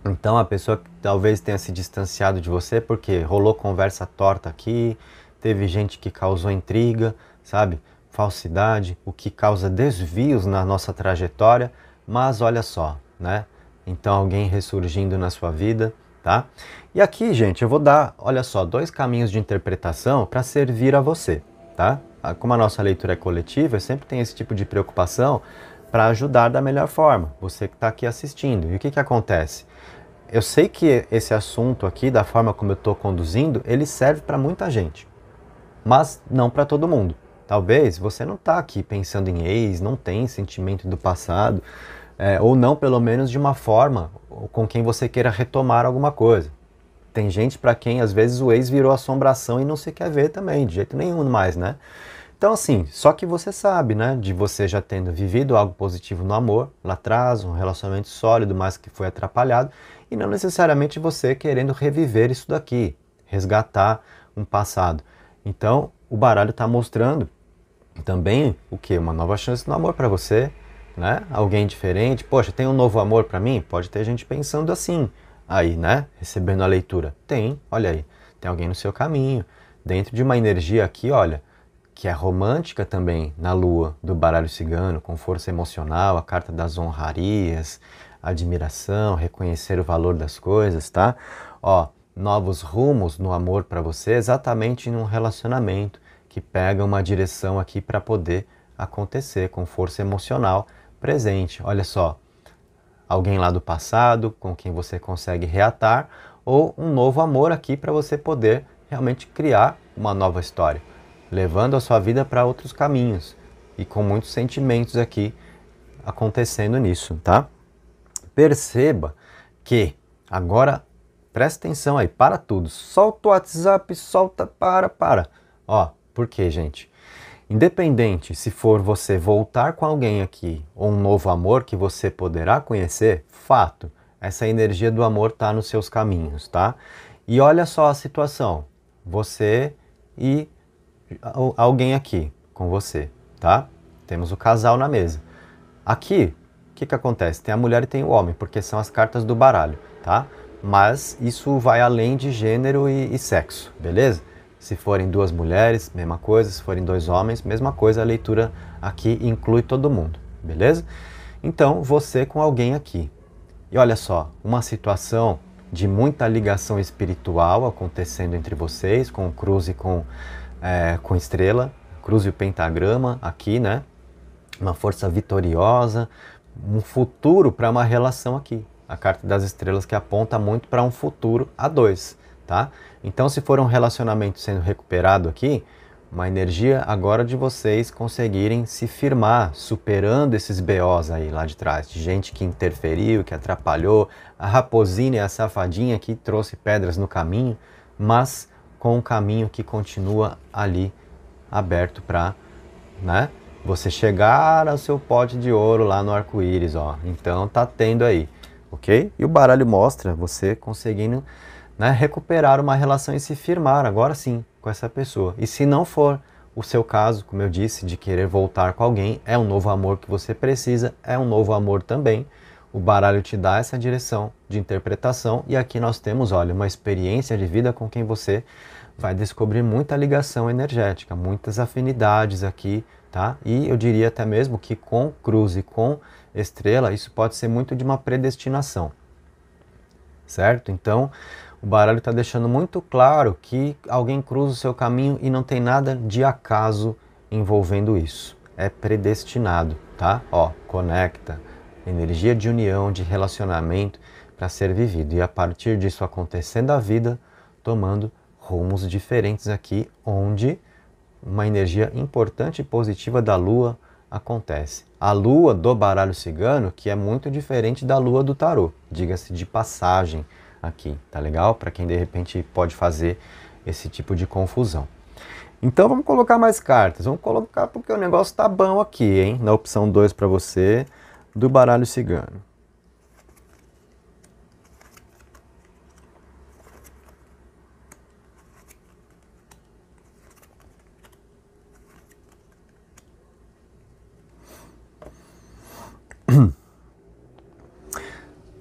Então a pessoa que talvez tenha se distanciado de você porque rolou conversa torta aqui, teve gente que causou intriga, sabe? Falsidade, o que causa desvios na nossa trajetória, mas olha só, né? Então alguém ressurgindo na sua vida, tá? E aqui, gente, eu vou dar, olha só, dois caminhos de interpretação para servir a você, tá? Como a nossa leitura é coletiva, eu sempre tenho esse tipo de preocupação para ajudar da melhor forma, você que está aqui assistindo. E o que que acontece? Eu sei que esse assunto aqui, da forma como eu estou conduzindo, ele serve para muita gente, mas não para todo mundo. Talvez você não está aqui pensando em ex, não tem sentimento do passado, ou não, pelo menos de uma forma com quem você queira retomar alguma coisa. Tem gente para quem às vezes o ex virou assombração e não se quer ver também, de jeito nenhum mais, né? Então assim, só que você sabe, né, de você já tendo vivido algo positivo no amor, lá atrás, um relacionamento sólido, mas que foi atrapalhado, e não necessariamente você querendo reviver isso daqui, resgatar um passado. Então, o baralho está mostrando também o que? Uma nova chance no amor para você, né? Alguém diferente. Poxa, tem um novo amor para mim? Pode ter gente pensando assim, aí, né? Recebendo a leitura. Tem, olha aí, tem alguém no seu caminho, dentro de uma energia aqui, olha, que é romântica também, na lua do baralho cigano, com força emocional, a carta das honrarias, admiração, reconhecer o valor das coisas, tá? Ó, novos rumos no amor para você, exatamente num relacionamento que pega uma direção aqui para poder acontecer com força emocional presente. Olha só, alguém lá do passado com quem você consegue reatar ou um novo amor aqui para você poder realmente criar uma nova história, levando a sua vida para outros caminhos e com muitos sentimentos aqui acontecendo nisso, tá? Perceba que agora presta atenção aí, para tudo, solta o WhatsApp, solta, para. Ó, por quê, gente? Independente se for você voltar com alguém aqui ou um novo amor que você poderá conhecer, fato, essa energia do amor está nos seus caminhos, tá? E olha só a situação, você e alguém aqui com você, tá? Temos o casal na mesa. Aqui, o que que acontece? Tem a mulher e tem o homem, porque são as cartas do baralho, tá? Mas isso vai além de gênero e sexo, beleza? Se forem duas mulheres, mesma coisa. Se forem dois homens, mesma coisa. A leitura aqui inclui todo mundo, beleza? Então, você com alguém aqui. E olha só, uma situação de muita ligação espiritual acontecendo entre vocês, com cruz e com estrela, cruz e o pentagrama aqui, né? Uma força vitoriosa, um futuro para uma relação aqui. A carta das estrelas que aponta muito para um futuro a dois, tá? Então, se for um relacionamento sendo recuperado aqui, uma energia agora de vocês conseguirem se firmar, superando esses BOs aí lá de trás, de gente que interferiu, que atrapalhou, a raposinha e a safadinha que trouxe pedras no caminho, mas com um caminho que continua ali aberto para, né, você chegar ao seu pote de ouro lá no arco-íris, ó. Então tá tendo aí, ok? E o baralho mostra você conseguindo, né, recuperar uma relação e se firmar, agora sim, com essa pessoa. E se não for o seu caso, como eu disse, de querer voltar com alguém, é um novo amor que você precisa, é um novo amor também. O baralho te dá essa direção de interpretação e aqui nós temos, olha, uma experiência de vida com quem você vai descobrir muita ligação energética, muitas afinidades aqui, tá? E eu diria até mesmo que com cruz e com estrela, isso pode ser muito de uma predestinação, certo? Então, o baralho está deixando muito claro que alguém cruza o seu caminho e não tem nada de acaso envolvendo isso. É predestinado, tá? Ó, conecta, energia de união, de relacionamento para ser vivido. E a partir disso acontecendo a vida, tomando rumos diferentes aqui, onde uma energia importante e positiva da Lua acontece. A Lua do baralho cigano, que é muito diferente da Lua do tarô, diga-se de passagem aqui, tá legal? Para quem de repente pode fazer esse tipo de confusão. Então vamos colocar mais cartas, vamos colocar porque o negócio tá bom aqui, hein? Na opção 2 para você, do baralho cigano.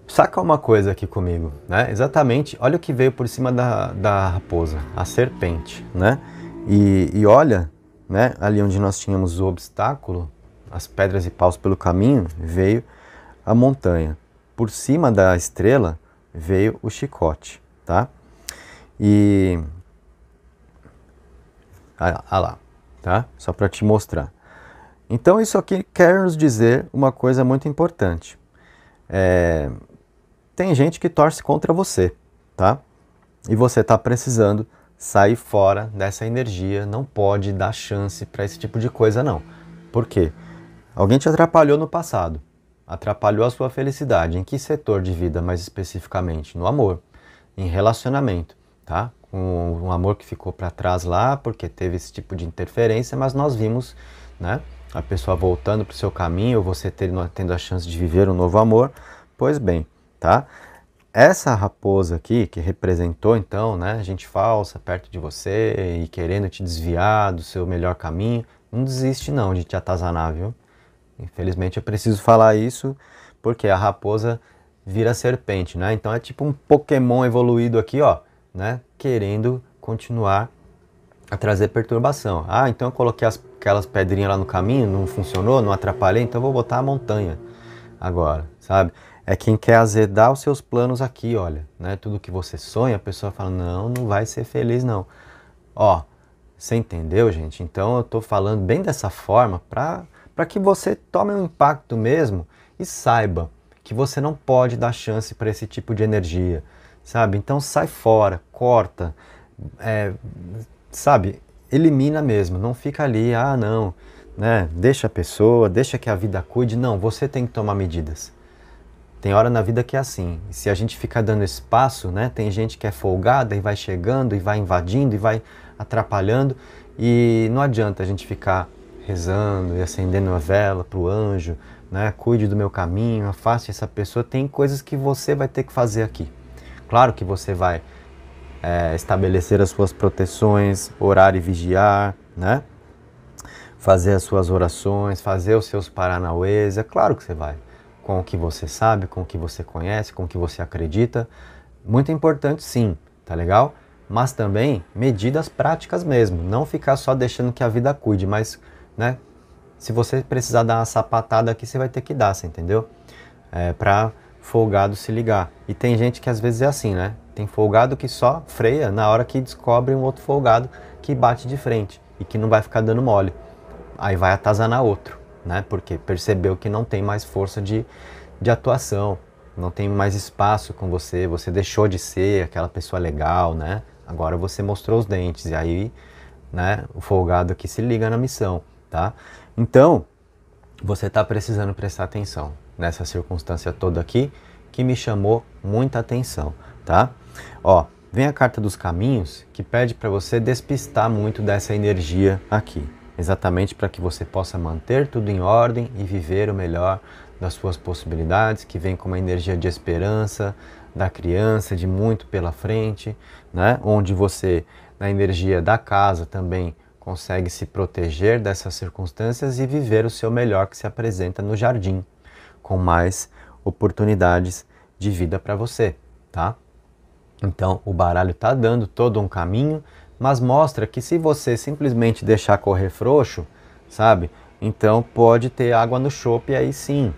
Saca uma coisa aqui comigo, né? Exatamente, olha o que veio por cima da raposa, a serpente, né? E olha, né, ali onde nós tínhamos o obstáculo, as pedras e paus pelo caminho, veio a montanha. Por cima da estrela veio o chicote, tá? E... ah lá, tá? Só para te mostrar. Então isso aqui quer nos dizer uma coisa muito importante. Tem gente que torce contra você, tá? E você está precisando sair fora dessa energia, não pode dar chance para esse tipo de coisa não. Por quê? Alguém te atrapalhou no passado, atrapalhou a sua felicidade. Em que setor de vida mais especificamente? No amor, em relacionamento, tá? Um amor que ficou para trás lá porque teve esse tipo de interferência, mas nós vimos, né, a pessoa voltando para o seu caminho, ou você tendo a chance de viver um novo amor. Pois bem, tá? Essa raposa aqui, que representou então, né, gente falsa perto de você e querendo te desviar do seu melhor caminho, não desiste não de te atazanar, viu? Infelizmente eu preciso falar isso porque a raposa vira serpente, né? Então é tipo um Pokémon evoluído aqui, ó, né, querendo continuar a trazer perturbação. Ah, então eu coloquei aquelas pedrinhas lá no caminho, não funcionou, não atrapalhei, então eu vou botar a montanha agora, sabe? É quem quer azedar os seus planos aqui, olha, né? Tudo que você sonha, a pessoa fala, não, não vai ser feliz não. Ó, você entendeu, gente? Então eu tô falando bem dessa forma para que você tome um impacto mesmo e saiba que você não pode dar chance para esse tipo de energia, sabe? Então sai fora, corta, sabe? Elimina mesmo, não fica ali, ah não, né? Deixa a pessoa, deixa que a vida cuide. Não, você tem que tomar medidas. Tem hora na vida que é assim, e se a gente ficar dando espaço, né, tem gente que é folgada e vai chegando e vai invadindo e vai atrapalhando, e não adianta a gente ficar rezando e acendendo uma vela para o anjo, né, cuide do meu caminho, afaste essa pessoa. Tem coisas que você vai ter que fazer aqui. Claro que você vai estabelecer as suas proteções, orar e vigiar, né, fazer as suas orações, fazer os seus paranauês, é claro que você vai. Com o que você sabe, com o que você conhece, com o que você acredita. Muito importante sim, tá legal? mas também medidas práticas mesmo, não ficar só deixando que a vida cuide, mas, né, se você precisar dar uma sapatada aqui, você vai ter que dar, você entendeu? Pra folgado se ligar. E tem gente que às vezes é assim, né? Tem folgado que só freia na hora que descobre um outro folgado que bate de frente e que não vai ficar dando mole. Aí vai atazanar outro, né? Porque percebeu que não tem mais força de atuação, não tem mais espaço com você, você deixou de ser aquela pessoa legal, né? Agora você mostrou os dentes, e aí, né, o folgado aqui se liga na missão, tá? Então, você está precisando prestar atenção nessa circunstância toda aqui, que me chamou muita atenção, tá? Ó, vem a carta dos caminhos, que pede para você despistar muito dessa energia aqui, exatamente para que você possa manter tudo em ordem e viver o melhor das suas possibilidades, que vem com uma energia de esperança da criança, de muito pela frente, né? Onde você, na energia da casa também, consegue se proteger dessas circunstâncias e viver o seu melhor que se apresenta no jardim, com mais oportunidades de vida para você, tá? Então, o baralho está dando todo um caminho, mas mostra que se você simplesmente deixar correr frouxo, sabe? Então pode ter água no chope e aí sim.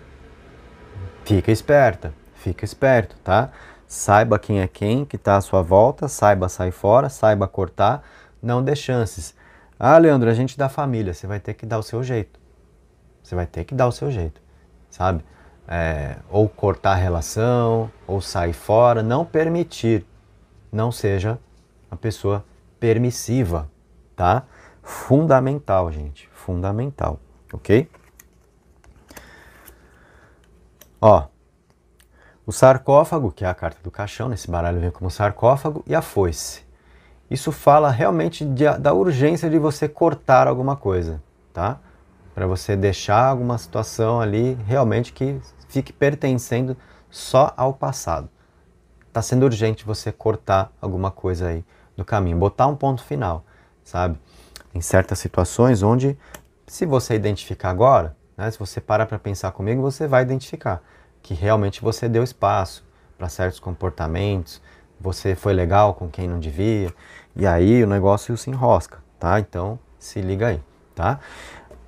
Fica esperta, fica esperto, tá? Saiba quem é quem que está à sua volta, saiba sair fora, saiba cortar, não dê chances. Ah, Leandro, a gente da família, você vai ter que dar o seu jeito. Você vai ter que dar o seu jeito, sabe? Ou cortar a relação, ou sair fora, não permitir. Não seja uma pessoa permissiva, tá? Fundamental, gente, fundamental, ok? Ó, o sarcófago, que é a carta do caixão, nesse baralho vem como sarcófago, e a foice. Isso fala realmente da urgência de você cortar alguma coisa, tá? Para você deixar alguma situação ali realmente que fique pertencendo só ao passado. Tá sendo urgente você cortar alguma coisa aí do caminho, botar um ponto final, sabe? Em certas situações onde, se você identificar agora, né, se você parar para pensar comigo, você vai identificar que realmente você deu espaço para certos comportamentos, você foi legal com quem não devia, e aí o negócio se enrosca, tá? Então, se liga aí, tá?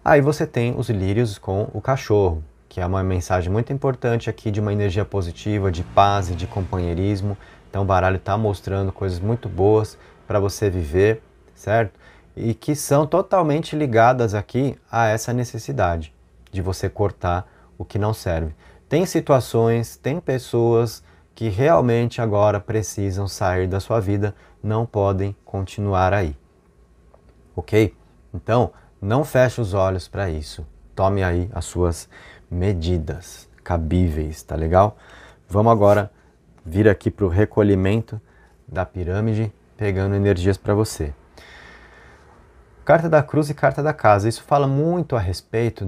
Aí você tem os lírios com o cachorro, que é uma mensagem muito importante aqui de uma energia positiva, de paz e de companheirismo. Então o baralho está mostrando coisas muito boas para você viver, certo? E que são totalmente ligadas aqui a essa necessidade de você cortar o que não serve. Tem situações, tem pessoas que realmente agora precisam sair da sua vida, não podem continuar aí, ok? Então, não feche os olhos para isso. Tome aí as suas medidas cabíveis, tá legal? Vamos agora vir aqui para o recolhimento da pirâmide, pegando energias para você. Carta da cruz e carta da casa. Isso fala muito a respeito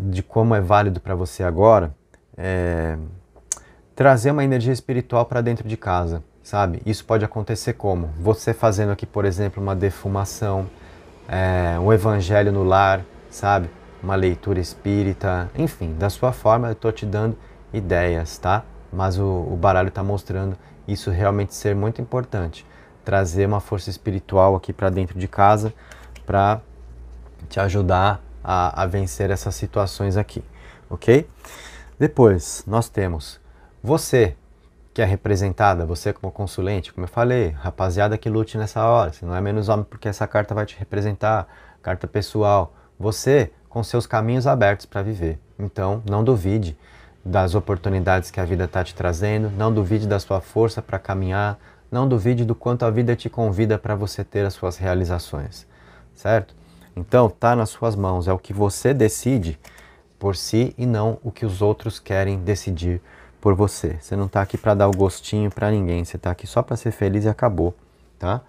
de como é válido para você agora trazer uma energia espiritual para dentro de casa, sabe? Isso pode acontecer como? Você fazendo aqui, por exemplo, uma defumação, um evangelho no lar, sabe? Uma leitura espírita, enfim, da sua forma eu estou te dando ideias, tá? Mas o baralho está mostrando isso realmente ser muito importante. Trazer uma força espiritual aqui para dentro de casa para te ajudar a vencer essas situações aqui, ok? Depois, nós temos você, que é representada, você como consulente, como eu falei, rapaziada que lute nessa hora, você não é menos homem porque essa carta vai te representar, carta pessoal, você com seus caminhos abertos para viver. Então, não duvide das oportunidades que a vida está te trazendo, não duvide da sua força para caminhar, não duvide do quanto a vida te convida para você ter as suas realizações, certo? Então, tá nas suas mãos, é o que você decide por si e não o que os outros querem decidir por você. Você não está aqui para dar o gostinho para ninguém, você está aqui só para ser feliz e acabou, tá?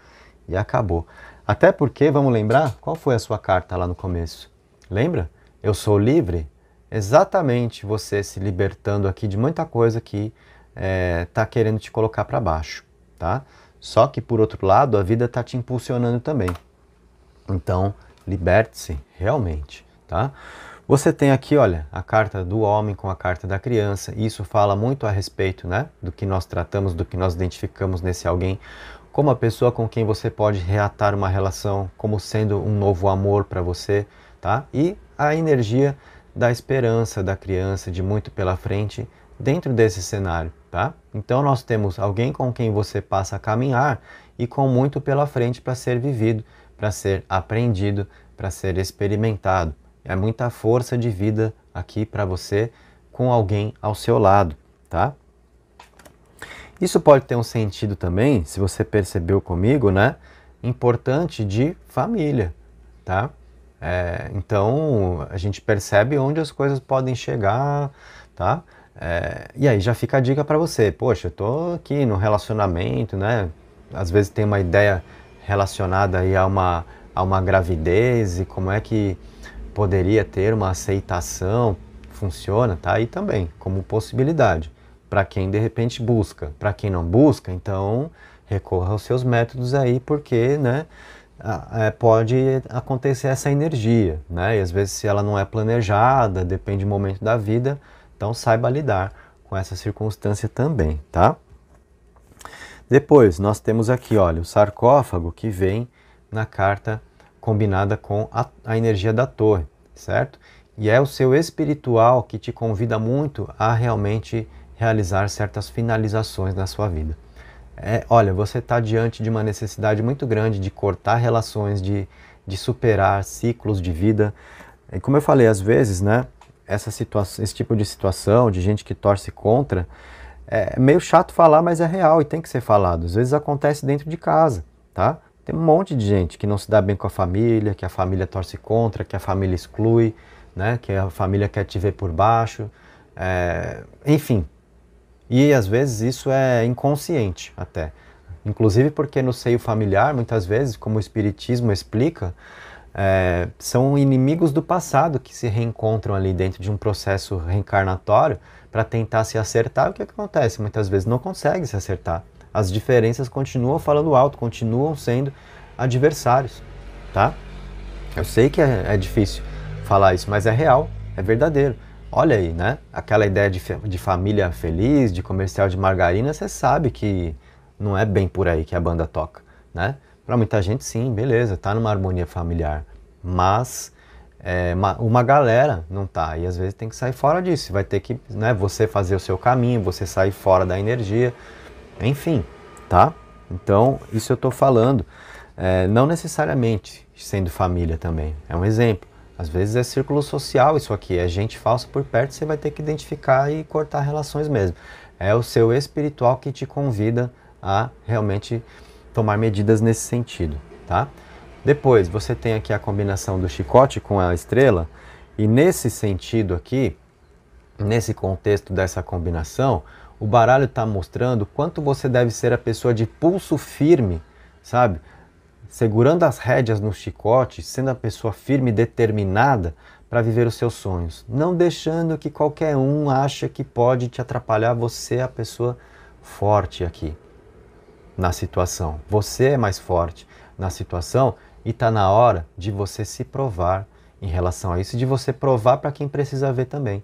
E acabou. Até porque, vamos lembrar, qual foi a sua carta lá no começo? Lembra? Eu sou livre? Exatamente você se libertando aqui de muita coisa que está querendo te colocar para baixo, tá? Só que, por outro lado, a vida está te impulsionando também. Então, liberte-se realmente, tá? Você tem aqui, olha, a carta do homem com a carta da criança. Isso fala muito a respeito, né, do que nós tratamos, do que nós identificamos nesse alguém como a pessoa com quem você pode reatar uma relação, como sendo um novo amor para você, tá? E a energia da esperança da criança, de muito pela frente, dentro desse cenário, tá? Então nós temos alguém com quem você passa a caminhar e com muito pela frente para ser vivido, para ser aprendido, para ser experimentado. É muita força de vida aqui para você com alguém ao seu lado, tá? Isso pode ter um sentido também, se você percebeu comigo, né? Importante de família, tá? Então a gente percebe onde as coisas podem chegar, tá? E aí já fica a dica para você. Poxa, eu tô aqui no relacionamento, né? Às vezes tem uma ideia relacionada aí a uma gravidez e como é que poderia ter uma aceitação, funciona, tá aí também como possibilidade para quem de repente busca. Para quem não busca, então recorra aos seus métodos aí, porque, né, pode acontecer essa energia, né? E às vezes se ela não é planejada, depende do momento da vida, então saiba lidar com essa circunstância também, tá? Depois nós temos aqui, olha, o sarcófago que vem na carta combinada com a energia da torre, certo? E é o seu espiritual que te convida muito a realmente realizar certas finalizações na sua vida. Olha, você está diante de uma necessidade muito grande de cortar relações, de superar ciclos de vida. E como eu falei, às vezes, né, esse tipo de situação, de gente que torce contra, é meio chato falar, mas é real e tem que ser falado. Às vezes acontece dentro de casa, tá? Tem um monte de gente que não se dá bem com a família, que a família torce contra, que a família exclui, né, que a família quer te ver por baixo, enfim. E às vezes isso é inconsciente até. Inclusive porque no seio familiar, muitas vezes, como o Espiritismo explica, são inimigos do passado que se reencontram ali dentro de um processo reencarnatório para tentar se acertar. O que acontece? Muitas vezes não consegue se acertar. As diferenças continuam falando alto, continuam sendo adversários, tá? Eu sei que é difícil falar isso, mas é real, é verdadeiro. Olha aí, né? Aquela ideia de família feliz, de comercial de margarina, você sabe que não é bem por aí que a banda toca, né? Para muita gente, sim, beleza, tá numa harmonia familiar, mas uma galera não tá, e às vezes tem que sair fora disso, vai ter que, né, você fazer o seu caminho, você sair fora da energia, enfim, tá? Então, isso eu tô falando, não necessariamente sendo família também, é um exemplo. Às vezes é círculo social isso aqui, é gente falsa por perto, você vai ter que identificar e cortar relações mesmo. É o seu espiritual que te convida a realmente tomar medidas nesse sentido, tá? Depois, você tem aqui a combinação do chicote com a estrela, e nesse sentido aqui, nesse contexto dessa combinação, o baralho está mostrando quanto você deve ser a pessoa de pulso firme, sabe? Segurando as rédeas no chicote, sendo a pessoa firme e determinada para viver os seus sonhos. Não deixando que qualquer um ache que pode te atrapalhar. Você é a pessoa forte aqui na situação. Você é mais forte na situação e está na hora de você se provar em relação a isso e de você provar para quem precisa ver também.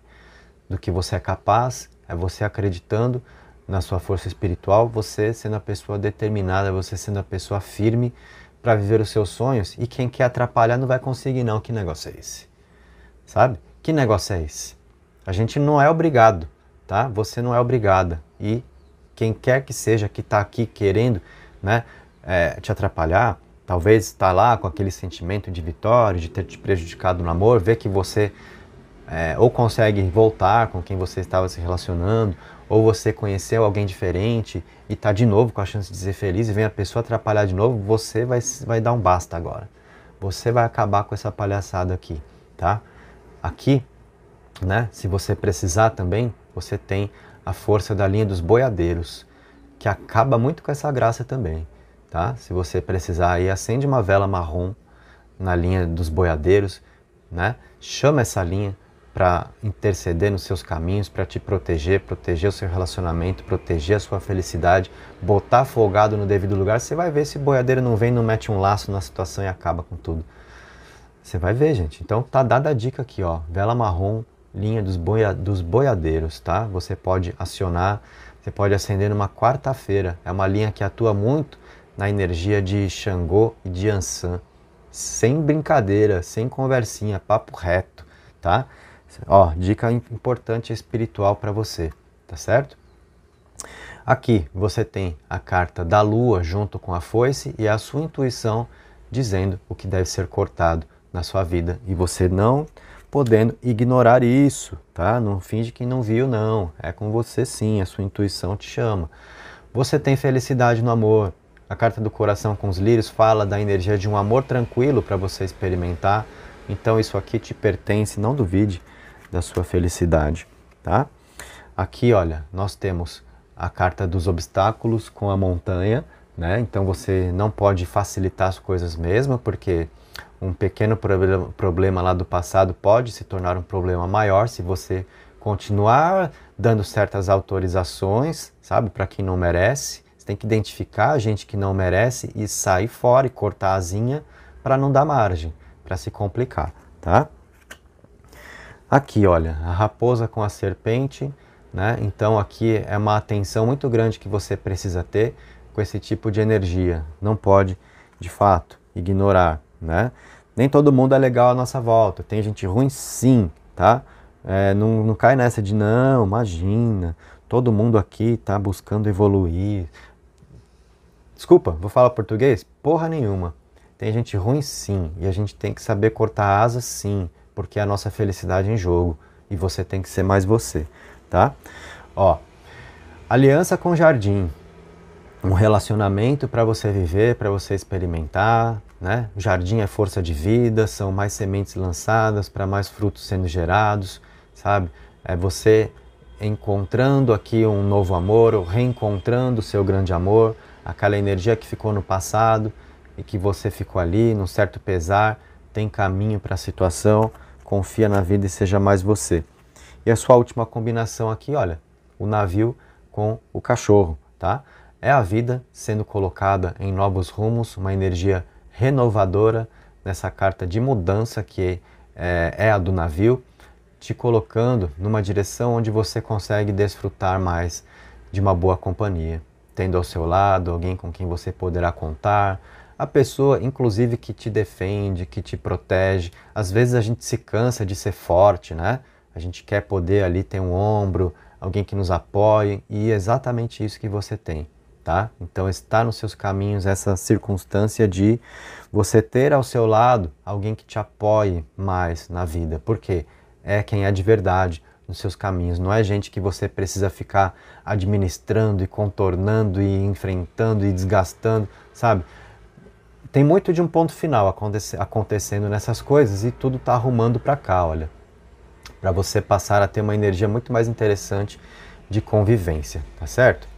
Do que você é capaz, é você acreditando na sua força espiritual, você sendo a pessoa determinada, você sendo a pessoa firme para viver os seus sonhos, e quem quer atrapalhar não vai conseguir não. Que negócio é esse? Sabe? Que negócio é esse? A gente não é obrigado, tá? Você não é obrigada. E quem quer que seja que está aqui querendo, né, te atrapalhar, talvez está lá com aquele sentimento de vitória, de ter te prejudicado no amor, ver que você ou consegue voltar com quem você estava se relacionando, ou você conheceu alguém diferente e está de novo com a chance de ser feliz e vem a pessoa atrapalhar de novo, você vai dar um basta agora. Você vai acabar com essa palhaçada aqui, tá? Aqui, né, se você precisar também, você tem a força da linha dos boiadeiros, que acaba muito com essa graça também, tá? Se você precisar aí, acende uma vela marrom na linha dos boiadeiros, né? Chama essa linha para interceder nos seus caminhos, para te proteger o seu relacionamento, proteger a sua felicidade, botar folgado no devido lugar. Você vai ver se o boiadeiro não vem, não mete um laço na situação e acaba com tudo. Você vai ver, gente. Então tá dada a dica aqui, ó. Vela marrom, linha dos boiadeiros, tá? Você pode acionar, você pode acender numa quarta-feira. É uma linha que atua muito na energia de Xangô e de Ansan. Sem brincadeira, sem conversinha, papo reto, tá? Ó, dica importante espiritual para você, tá certo? Aqui você tem a carta da Lua junto com a foice e a sua intuição dizendo o que deve ser cortado na sua vida. E você não podendo ignorar isso, tá? Não finge que não viu, não. É com você sim, a sua intuição te chama. Você tem felicidade no amor. A carta do coração com os lírios fala da energia de um amor tranquilo para você experimentar. Então isso aqui te pertence, não duvide da sua felicidade, tá? Aqui, olha, nós temos a carta dos obstáculos com a montanha, né? Então você não pode facilitar as coisas mesmo, porque um pequeno problema lá do passado pode se tornar um problema maior se você continuar dando certas autorizações, sabe, para quem não merece. Você tem que identificar a gente que não merece e sair fora e cortar a asinha para não dar margem, para se complicar, tá? Aqui, olha, a raposa com a serpente, né? Então aqui é uma atenção muito grande que você precisa ter com esse tipo de energia. Não pode, de fato, ignorar, né? Nem todo mundo é legal à nossa volta. Tem gente ruim sim, tá? Não cai nessa de não, imagina, todo mundo aqui tá buscando evoluir. Desculpa, vou falar português? Porra nenhuma. Tem gente ruim sim, e a gente tem que saber cortar asas sim, porque é a nossa felicidade em jogo, e você tem que ser mais você, tá? Ó, aliança com jardim, um relacionamento para você viver, para você experimentar, né? O jardim é força de vida, são mais sementes lançadas para mais frutos sendo gerados, sabe? É você encontrando aqui um novo amor, ou reencontrando o seu grande amor, aquela energia que ficou no passado e que você ficou ali, num certo pesar, tem caminho para a situação, confia na vida e seja mais você. E a sua última combinação aqui, olha, o navio com o cachorro, tá? É a vida sendo colocada em novos rumos, uma energia renovadora nessa carta de mudança que é a do navio, te colocando numa direção onde você consegue desfrutar mais de uma boa companhia, tendo ao seu lado alguém com quem você poderá contar, a pessoa inclusive que te defende, que te protege. Às vezes a gente se cansa de ser forte, né? A gente quer poder ali ter um ombro, alguém que nos apoie, e é exatamente isso que você tem, tá? Então está nos seus caminhos essa circunstância de você ter ao seu lado alguém que te apoie mais na vida. Por quê? É quem é de verdade nos seus caminhos, não é gente que você precisa ficar administrando e contornando e enfrentando e desgastando, sabe? Tem muito de um ponto final acontecendo nessas coisas e tudo está arrumando para cá, olha, para você passar a ter uma energia muito mais interessante de convivência, tá certo?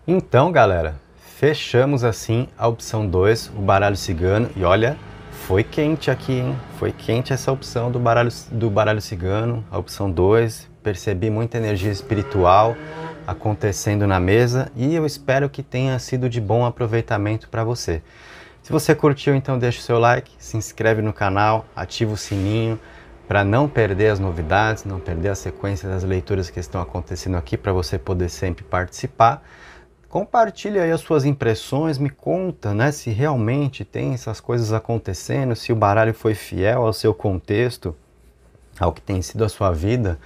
Então, galera, fechamos assim a opção 2, o baralho cigano, e olha, foi quente aqui, hein? Foi quente essa opção do baralho cigano, a opção 2. Percebi muita energia espiritual acontecendo na mesa e eu espero que tenha sido de bom aproveitamento para você. Se você curtiu, então deixa o seu like, se inscreve no canal, ativa o sininho para não perder as novidades, não perder a sequência das leituras que estão acontecendo aqui, para você poder sempre participar. Compartilhe aí as suas impressões, me conta, né, se realmente tem essas coisas acontecendo, se o baralho foi fiel ao seu contexto, ao que tem sido a sua vida,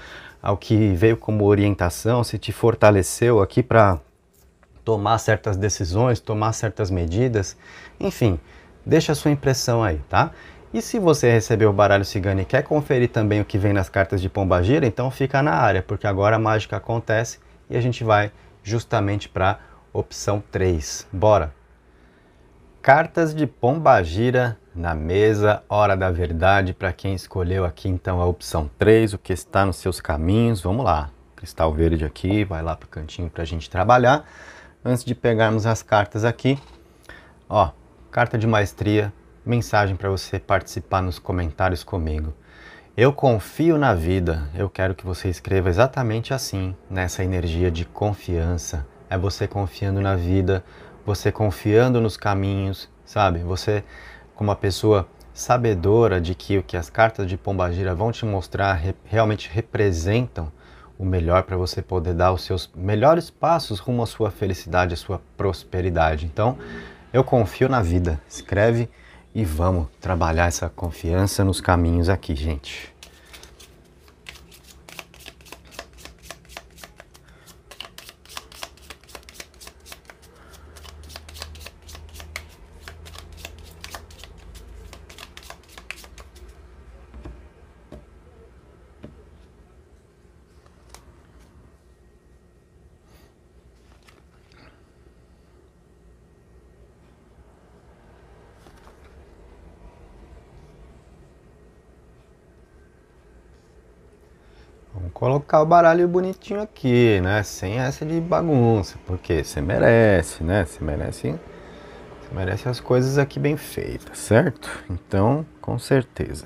ao que veio como orientação, se te fortaleceu aqui para tomar certas decisões, tomar certas medidas, enfim, deixa a sua impressão aí, tá? E se você recebeu o baralho cigano e quer conferir também o que vem nas cartas de Pombagira, então fica na área, porque agora a mágica acontece e a gente vai justamente para opção 3. Bora! Cartas de Pombagira na mesa, hora da verdade para quem escolheu aqui então a opção 3, o que está nos seus caminhos. Vamos lá, cristal verde aqui, vai lá para o cantinho para a gente trabalhar. Antes de pegarmos as cartas aqui, ó, carta de maestria, mensagem para você participar nos comentários comigo. Eu confio na vida, eu quero que você escreva exatamente assim, nessa energia de confiança. É você confiando na vida, você confiando nos caminhos, sabe? Você, como uma pessoa sabedora de que o que as cartas de Pombagira vão te mostrar realmente representam o melhor para você poder dar os seus melhores passos rumo à sua felicidade, à sua prosperidade. Então, eu confio na vida. Escreve e vamos trabalhar essa confiança nos caminhos aqui, gente. Vamos colocar o baralho bonitinho aqui, né? Sem essa de bagunça, porque você merece, né? Você merece as coisas aqui bem feitas, certo? Então, com certeza.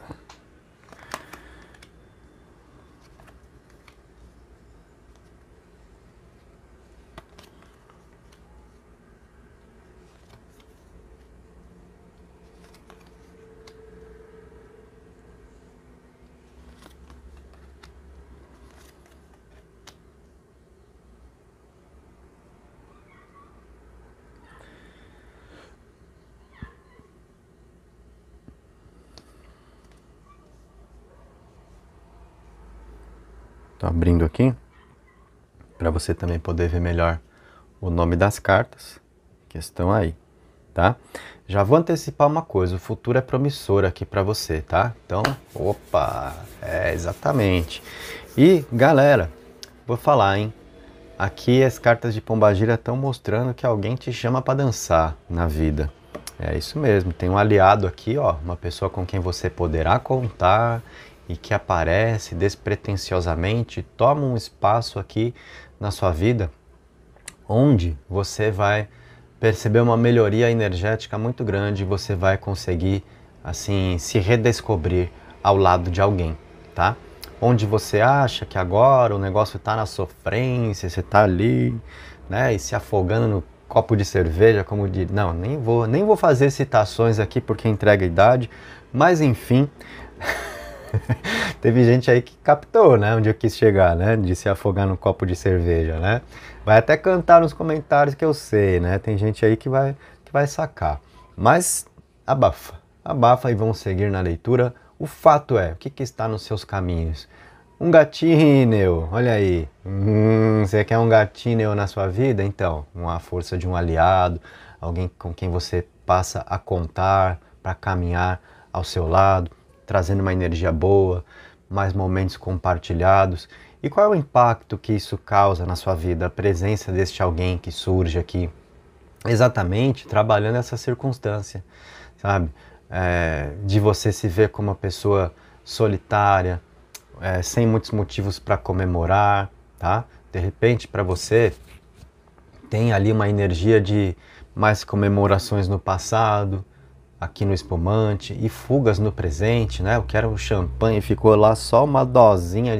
Tô abrindo aqui para você também poder ver melhor o nome das cartas que estão aí, tá? Já vou antecipar uma coisa, o futuro é promissor aqui para você, tá? Então, opa, exatamente. E galera, vou falar, hein? Aqui as cartas de Pombagira estão mostrando que alguém te chama para dançar na vida. É isso mesmo, tem um aliado aqui, ó, uma pessoa com quem você poderá contar e que aparece despretensiosamente, toma um espaço aqui na sua vida, onde você vai perceber uma melhoria energética muito grande, você vai conseguir, assim, se redescobrir ao lado de alguém, tá? Onde você acha que agora o negócio está na sofrência, você está ali, né, e se afogando no copo de cerveja, como de... Não, nem vou fazer citações aqui porque entrega a idade, mas enfim... Teve gente aí que captou, né, onde eu quis chegar, né, de se afogar no copo de cerveja, né? Vai até cantar nos comentários que eu sei, né? Tem gente aí que vai sacar. Mas abafa e vamos seguir na leitura. O fato é, o que está nos seus caminhos? Um gatinho, olha aí. Você quer um gatinho na sua vida? Então, uma força de um aliado, alguém com quem você passa a contar para caminhar ao seu lado, trazendo uma energia boa, mais momentos compartilhados. E qual é o impacto que isso causa na sua vida, a presença deste alguém que surge aqui? Exatamente, trabalhando essa circunstância, sabe? De você se ver como uma pessoa solitária, sem muitos motivos para comemorar, tá? De repente, para você, tem ali uma energia de mais comemorações no passado, aqui no espumante, e fugas no presente, né? Eu quero um champanhe, ficou lá só uma dosinha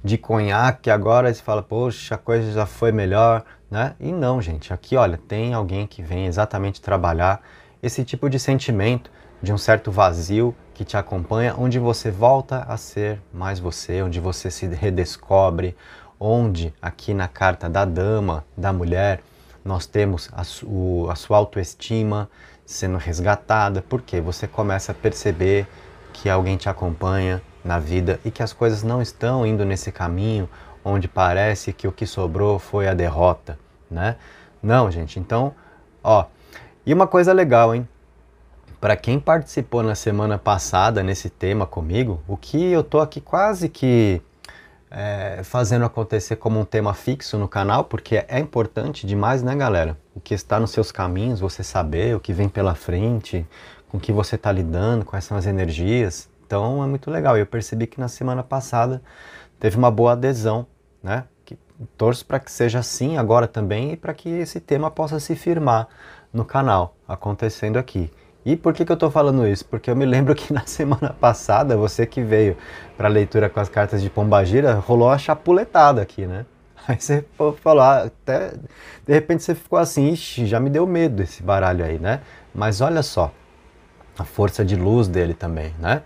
de conhaque, agora você fala, poxa, a coisa já foi melhor, né? E não, gente, aqui, olha, tem alguém que vem exatamente trabalhar esse tipo de sentimento, de um certo vazio que te acompanha, onde você volta a ser mais você, onde você se redescobre, onde aqui na carta da dama, da mulher, nós temos a sua autoestima sendo resgatada, porque você começa a perceber que alguém te acompanha na vida e que as coisas não estão indo nesse caminho onde parece que o que sobrou foi a derrota, né? Não, gente, então, ó, e uma coisa legal, hein? Para quem participou na semana passada nesse tema comigo, o que eu tô aqui quase que fazendo acontecer como um tema fixo no canal, porque é importante demais, né, galera? O que está nos seus caminhos, você saber o que vem pela frente, com o que você está lidando, quais são as energias. Então é muito legal. Eu percebi que na semana passada teve uma boa adesão, né? Torço para que seja assim agora também e para que esse tema possa se firmar no canal, acontecendo aqui. E por que eu estou falando isso? Porque eu me lembro que na semana passada, você que veio para a leitura com as cartas de Pombagira, rolou uma chapuletada aqui, né? Aí você falou, até de repente você ficou assim, ixi, já me deu medo esse baralho aí, né? Mas olha só, a força de luz dele também, né?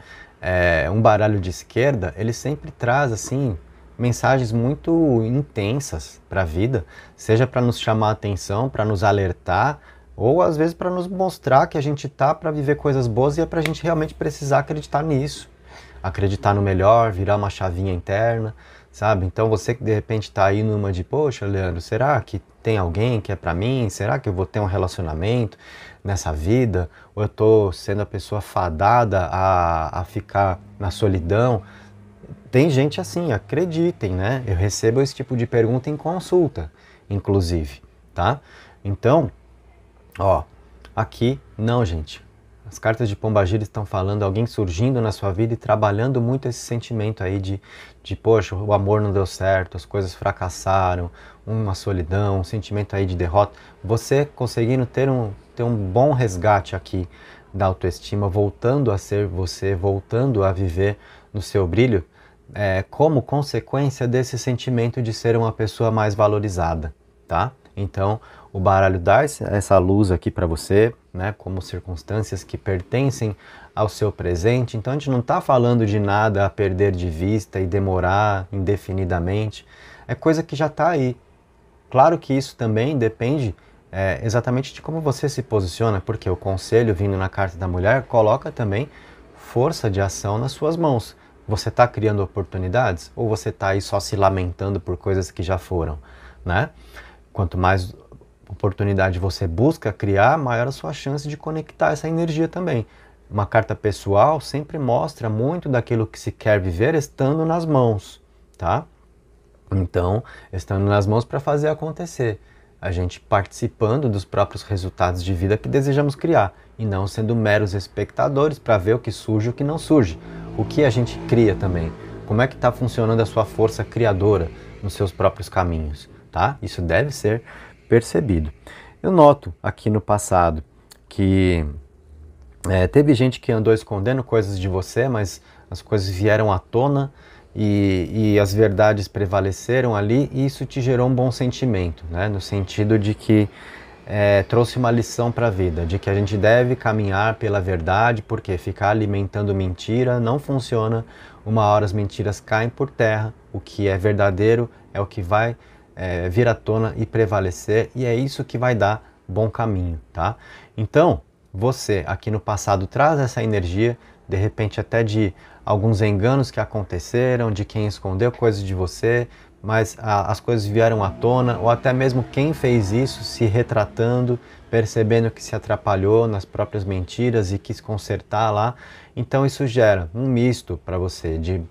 Um baralho de esquerda, ele sempre traz assim, mensagens muito intensas para a vida, seja para nos chamar a atenção, para nos alertar, ou às vezes para nos mostrar que a gente tá para viver coisas boas e é para a gente realmente precisar acreditar nisso, acreditar no melhor, virar uma chavinha interna, sabe? Então você que de repente está aí numa de, poxa, Leandro, será que tem alguém que é para mim? Será que eu vou ter um relacionamento nessa vida? Ou eu tô sendo a pessoa fadada a ficar na solidão? Tem gente assim, acreditem, né? Eu recebo esse tipo de pergunta em consulta, inclusive, tá? Então, ó, aqui não, gente. As cartas de Pombagira estão falando alguém surgindo na sua vida e trabalhando muito esse sentimento aí de poxa, o amor não deu certo, as coisas fracassaram, uma solidão, um sentimento aí de derrota. Você conseguindo ter um bom resgate aqui da autoestima, voltando a ser você, voltando a viver no seu brilho, como consequência desse sentimento de ser uma pessoa mais valorizada, tá? Então, o baralho dá essa luz aqui para você, né, como circunstâncias que pertencem ao seu presente. Então, a gente não está falando de nada a perder de vista e demorar indefinidamente. É coisa que já está aí. Claro que isso também depende exatamente de como você se posiciona, porque o conselho vindo na carta da mulher coloca também força de ação nas suas mãos. Você está criando oportunidades ou você está aí só se lamentando por coisas que já foram, né? Quanto mais oportunidade você busca criar, maior a sua chance de conectar essa energia também. Uma carta pessoal sempre mostra muito daquilo que se quer viver estando nas mãos, tá? Então, estando nas mãos para fazer acontecer. A gente participando dos próprios resultados de vida que desejamos criar e não sendo meros espectadores para ver o que surge e o que não surge. O que a gente cria também. Como é que está funcionando a sua força criadora nos seus próprios caminhos, tá? Isso deve ser percebido. Eu noto aqui no passado que teve gente que andou escondendo coisas de você, mas as coisas vieram à tona e as verdades prevaleceram ali e isso te gerou um bom sentimento, né? No sentido de que trouxe uma lição para a vida, de que a gente deve caminhar pela verdade, porque ficar alimentando mentira não funciona. Uma hora as mentiras caem por terra, o que é verdadeiro é o que vai vir à tona e prevalecer, e é isso que vai dar bom caminho, tá? Então, você aqui no passado traz essa energia, de repente até de alguns enganos que aconteceram, de quem escondeu coisas de você, mas as coisas vieram à tona, ou até mesmo quem fez isso se retratando, percebendo que se atrapalhou nas próprias mentiras e quis consertar lá. Então isso gera um misto para você de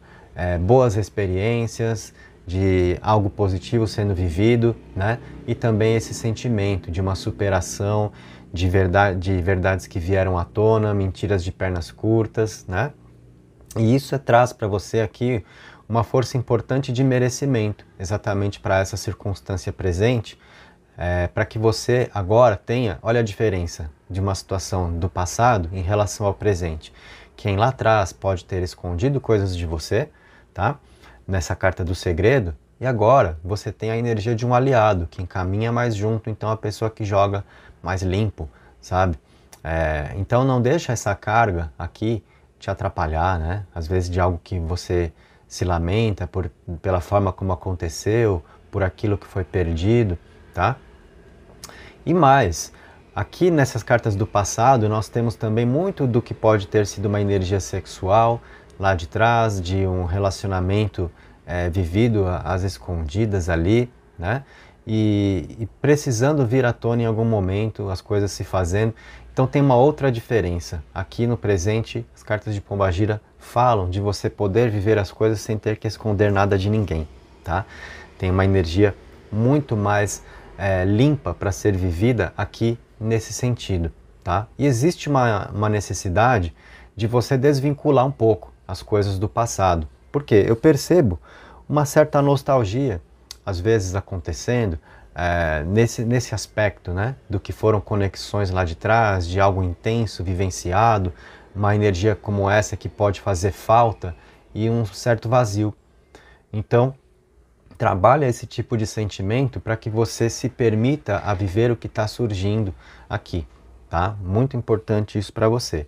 boas experiências, de algo positivo sendo vivido, né? E também esse sentimento de uma superação, de verdades que vieram à tona, mentiras de pernas curtas, né? E isso traz para você aqui uma força importante de merecimento, exatamente para essa circunstância presente, para que você agora tenha, olha a diferença de uma situação do passado em relação ao presente. Quem lá atrás pode ter escondido coisas de você, tá? Nessa carta do segredo, e agora você tem a energia de um aliado, que encaminha mais junto, então a pessoa que joga mais limpo, sabe? Então não deixa essa carga aqui te atrapalhar, né? Às vezes de algo que você se lamenta pela forma como aconteceu, por aquilo que foi perdido, tá? E mais, aqui nessas cartas do passado nós temos também muito do que pode ter sido uma energia sexual lá de trás, de um relacionamento vivido às escondidas ali, né? E precisando vir à tona em algum momento, as coisas se fazendo. Então tem uma outra diferença. Aqui no presente, as cartas de Pombagira falam de você poder viver as coisas sem ter que esconder nada de ninguém, tá? Tem uma energia muito mais limpa para ser vivida aqui nesse sentido, tá? E existe uma necessidade de você desvincular um pouco as coisas do passado. Porque eu percebo uma certa nostalgia, às vezes acontecendo, nesse aspecto, né, do que foram conexões lá de trás, de algo intenso, vivenciado, uma energia como essa que pode fazer falta e um certo vazio. Então, trabalha esse tipo de sentimento para que você se permita a viver o que está surgindo aqui, tá? Muito importante isso para você.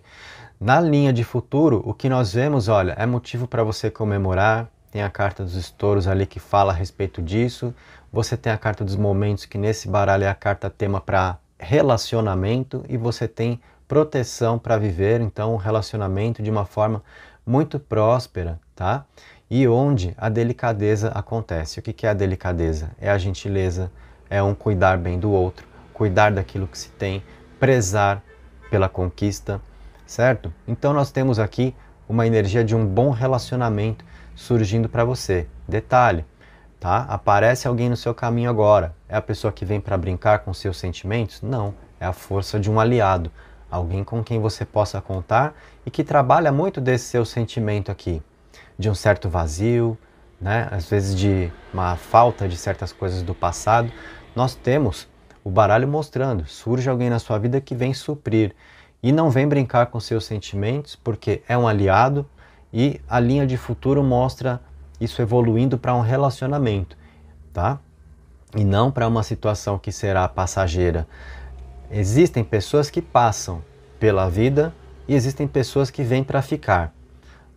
Na linha de futuro, o que nós vemos, olha, é motivo para você comemorar, tem a carta dos estouros ali que fala a respeito disso, você tem a carta dos momentos, que nesse baralho é a carta tema para relacionamento, e você tem proteção para viver, então um relacionamento de uma forma muito próspera, tá? E onde a delicadeza acontece. O que é a delicadeza? É a gentileza, é um cuidar bem do outro, cuidar daquilo que se tem, prezar pela conquista, certo? Então nós temos aqui uma energia de um bom relacionamento surgindo para você. Detalhe, tá? Aparece alguém no seu caminho agora. É a pessoa que vem para brincar com seus sentimentos? Não, é a força de um aliado, alguém com quem você possa contar e que trabalha muito desse seu sentimento aqui, de um certo vazio, né? Às vezes de uma falta de certas coisas do passado. Nós temos o baralho mostrando, surge alguém na sua vida que vem suprir e não vem brincar com seus sentimentos, porque é um aliado, e a linha de futuro mostra isso evoluindo para um relacionamento, tá? E não para uma situação que será passageira. Existem pessoas que passam pela vida e existem pessoas que vêm para ficar.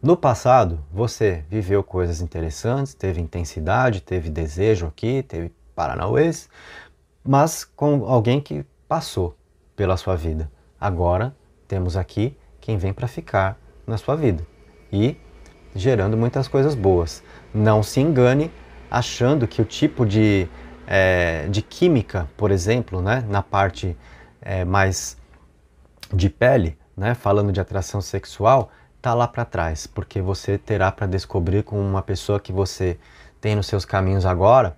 No passado, você viveu coisas interessantes, teve intensidade, teve desejo aqui, teve paranauês, mas com alguém que passou pela sua vida. Agora, temos aqui quem vem para ficar na sua vida e gerando muitas coisas boas. Não se engane achando que o tipo de química, por exemplo, né, na parte mais de pele, né, falando de atração sexual, está lá para trás, porque você terá para descobrir com uma pessoa que você tem nos seus caminhos agora,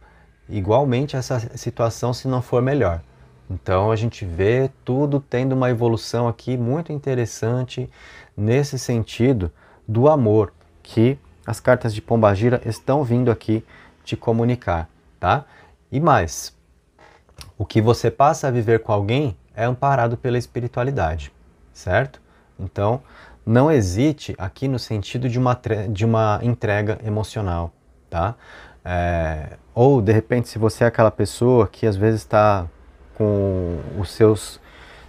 igualmente essa situação, se não for melhor. Então a gente vê tudo tendo uma evolução aqui muito interessante nesse sentido do amor que as cartas de Pombagira estão vindo aqui te comunicar, tá? E mais, o que você passa a viver com alguém é amparado pela espiritualidade, certo? Então não hesite aqui no sentido de uma entrega emocional, tá? Ou de repente, se você é aquela pessoa que às vezes está com os seus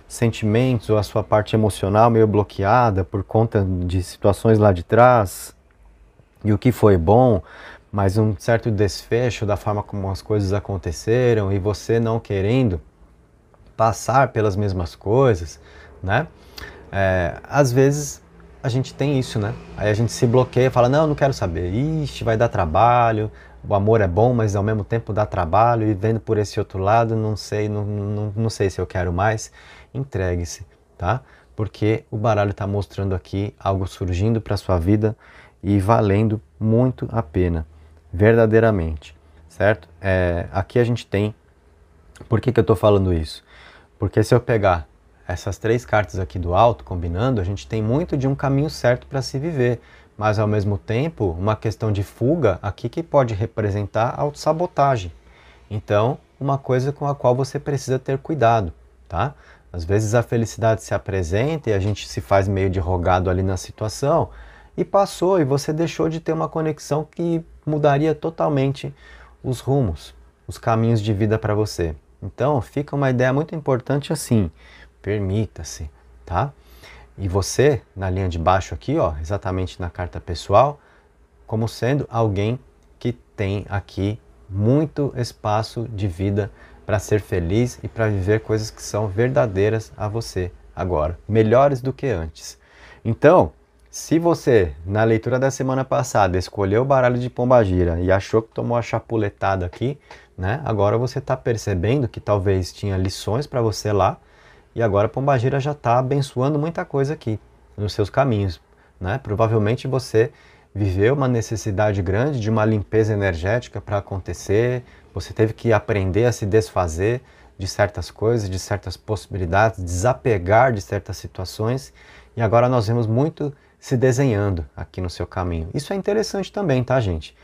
sentimentos ou a sua parte emocional meio bloqueada por conta de situações lá de trás, e o que foi bom, mas um certo desfecho da forma como as coisas aconteceram e você não querendo passar pelas mesmas coisas, né? Às vezes a gente tem isso, né? Aí a gente se bloqueia, fala, não, não quero saber, ixi, vai dar trabalho, o amor é bom, mas ao mesmo tempo dá trabalho, e vendo por esse outro lado, não sei se eu quero mais. Entregue-se, tá? Porque o baralho está mostrando aqui algo surgindo para sua vida e valendo muito a pena, verdadeiramente, certo? Aqui a gente tem, por que eu estou falando isso? Porque se eu pegar essas três cartas aqui do alto, combinando, a gente tem muito de um caminho certo para se viver, mas ao mesmo tempo uma questão de fuga aqui que pode representar autossabotagem. Então, uma coisa com a qual você precisa ter cuidado, tá? Às vezes a felicidade se apresenta e a gente se faz meio de rogado ali na situação, e passou, e você deixou de ter uma conexão que mudaria totalmente os rumos, os caminhos de vida para você. Então, fica uma ideia muito importante assim, permita-se, tá? E você, na linha de baixo aqui, ó, exatamente na carta pessoal, como sendo alguém que tem aqui muito espaço de vida para ser feliz e para viver coisas que são verdadeiras a você agora, melhores do que antes. Então, se você, na leitura da semana passada, escolheu o baralho de Pombagira e achou que tomou a chapuletada aqui, né? Agora você está percebendo que talvez tinha lições para você lá, e agora Pombagira já está abençoando muita coisa aqui nos seus caminhos, né? Provavelmente você viveu uma necessidade grande de uma limpeza energética para acontecer, você teve que aprender a se desfazer de certas coisas, de certas possibilidades, desapegar de certas situações, e agora nós vemos muito se desenhando aqui no seu caminho. Isso é interessante também, tá, gente?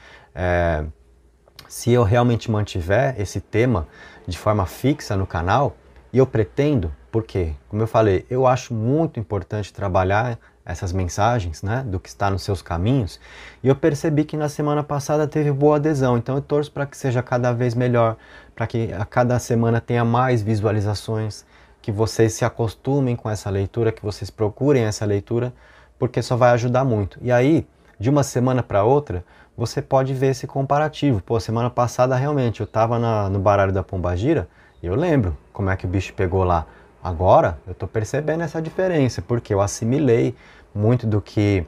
Se eu realmente mantiver esse tema de forma fixa no canal, e eu pretendo, porque, como eu falei, eu acho muito importante trabalhar essas mensagens, né, do que está nos seus caminhos, e eu percebi que na semana passada teve boa adesão, então eu torço para que seja cada vez melhor, para que a cada semana tenha mais visualizações, que vocês se acostumem com essa leitura, que vocês procurem essa leitura, porque só vai ajudar muito. E aí, de uma semana para outra, você pode ver esse comparativo. Pô, semana passada realmente eu estava no baralho da Pombagira e eu lembro como é que o bicho pegou lá. Agora eu estou percebendo essa diferença, porque eu assimilei muito do que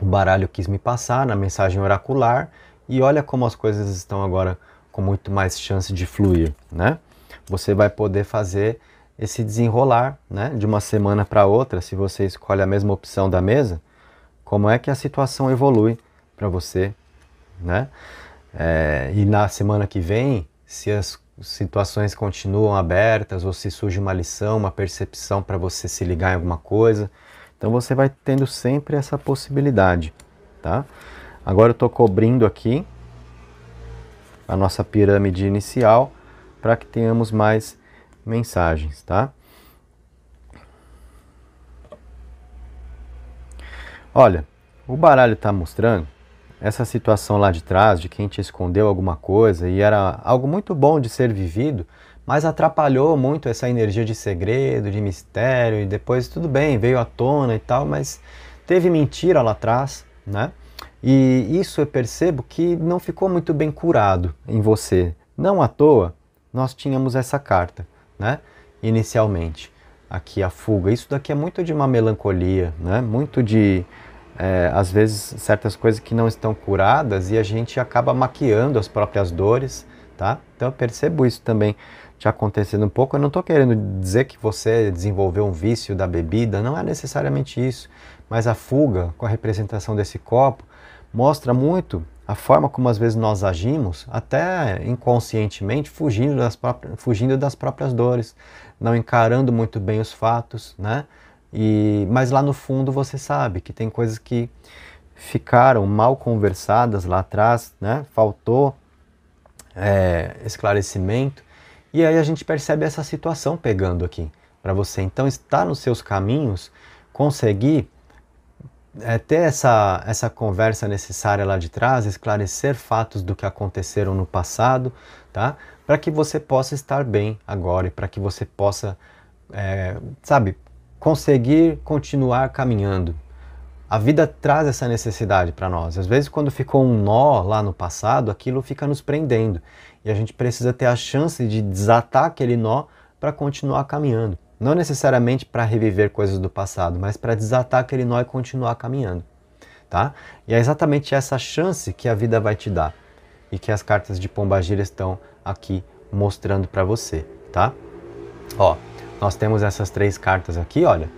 o baralho quis me passar na mensagem oracular e olha como as coisas estão agora com muito mais chance de fluir, né? Você vai poder fazer esse desenrolar, né, de uma semana para outra, se você escolhe a mesma opção da mesa, como é que a situação evolui para você, né? E na semana que vem, se as situações continuam abertas ou se surge uma lição, uma percepção para você se ligar em alguma coisa, então você vai tendo sempre essa possibilidade, tá? Agora eu estou cobrindo aqui a nossa pirâmide inicial para que tenhamos mais mensagens, tá? Olha, o baralho está mostrando essa situação lá de trás, de quem te escondeu alguma coisa e era algo muito bom de ser vivido, mas atrapalhou muito essa energia de segredo, de mistério, e depois tudo bem, veio à tona e tal, mas teve mentira lá atrás, né? E isso eu percebo que não ficou muito bem curado em você. Não à toa, nós tínhamos essa carta, né? Inicialmente, aqui a fuga. Isso daqui é muito de uma melancolia, né? Muito de às vezes certas coisas que não estão curadas e a gente acaba maquiando as próprias dores, tá? Então eu percebo isso também te acontecendo um pouco. Eu não estou querendo dizer que você desenvolveu um vício da bebida, não é necessariamente isso, mas a fuga com a representação desse copo mostra muito a forma como às vezes nós agimos, até inconscientemente, fugindo das próprias dores, não encarando muito bem os fatos, né? Mas lá no fundo você sabe que tem coisas que ficaram mal conversadas lá atrás, né? Faltou esclarecimento, e aí a gente percebe essa situação pegando aqui para você. Então está nos seus caminhos conseguir ter essa conversa necessária lá de trás, esclarecer fatos do que aconteceram no passado, tá? Para que você possa estar bem agora e para que você possa, sabe, conseguir continuar caminhando. A vida traz essa necessidade para nós. Às vezes, quando ficou um nó lá no passado, aquilo fica nos prendendo. E a gente precisa ter a chance de desatar aquele nó para continuar caminhando. Não necessariamente para reviver coisas do passado, mas para desatar aquele nó e continuar caminhando. Tá? E é exatamente essa chance que a vida vai te dar. E que as cartas de Pombagira estão aqui mostrando para você. Tá? Ó, nós temos essas três cartas aqui, olha.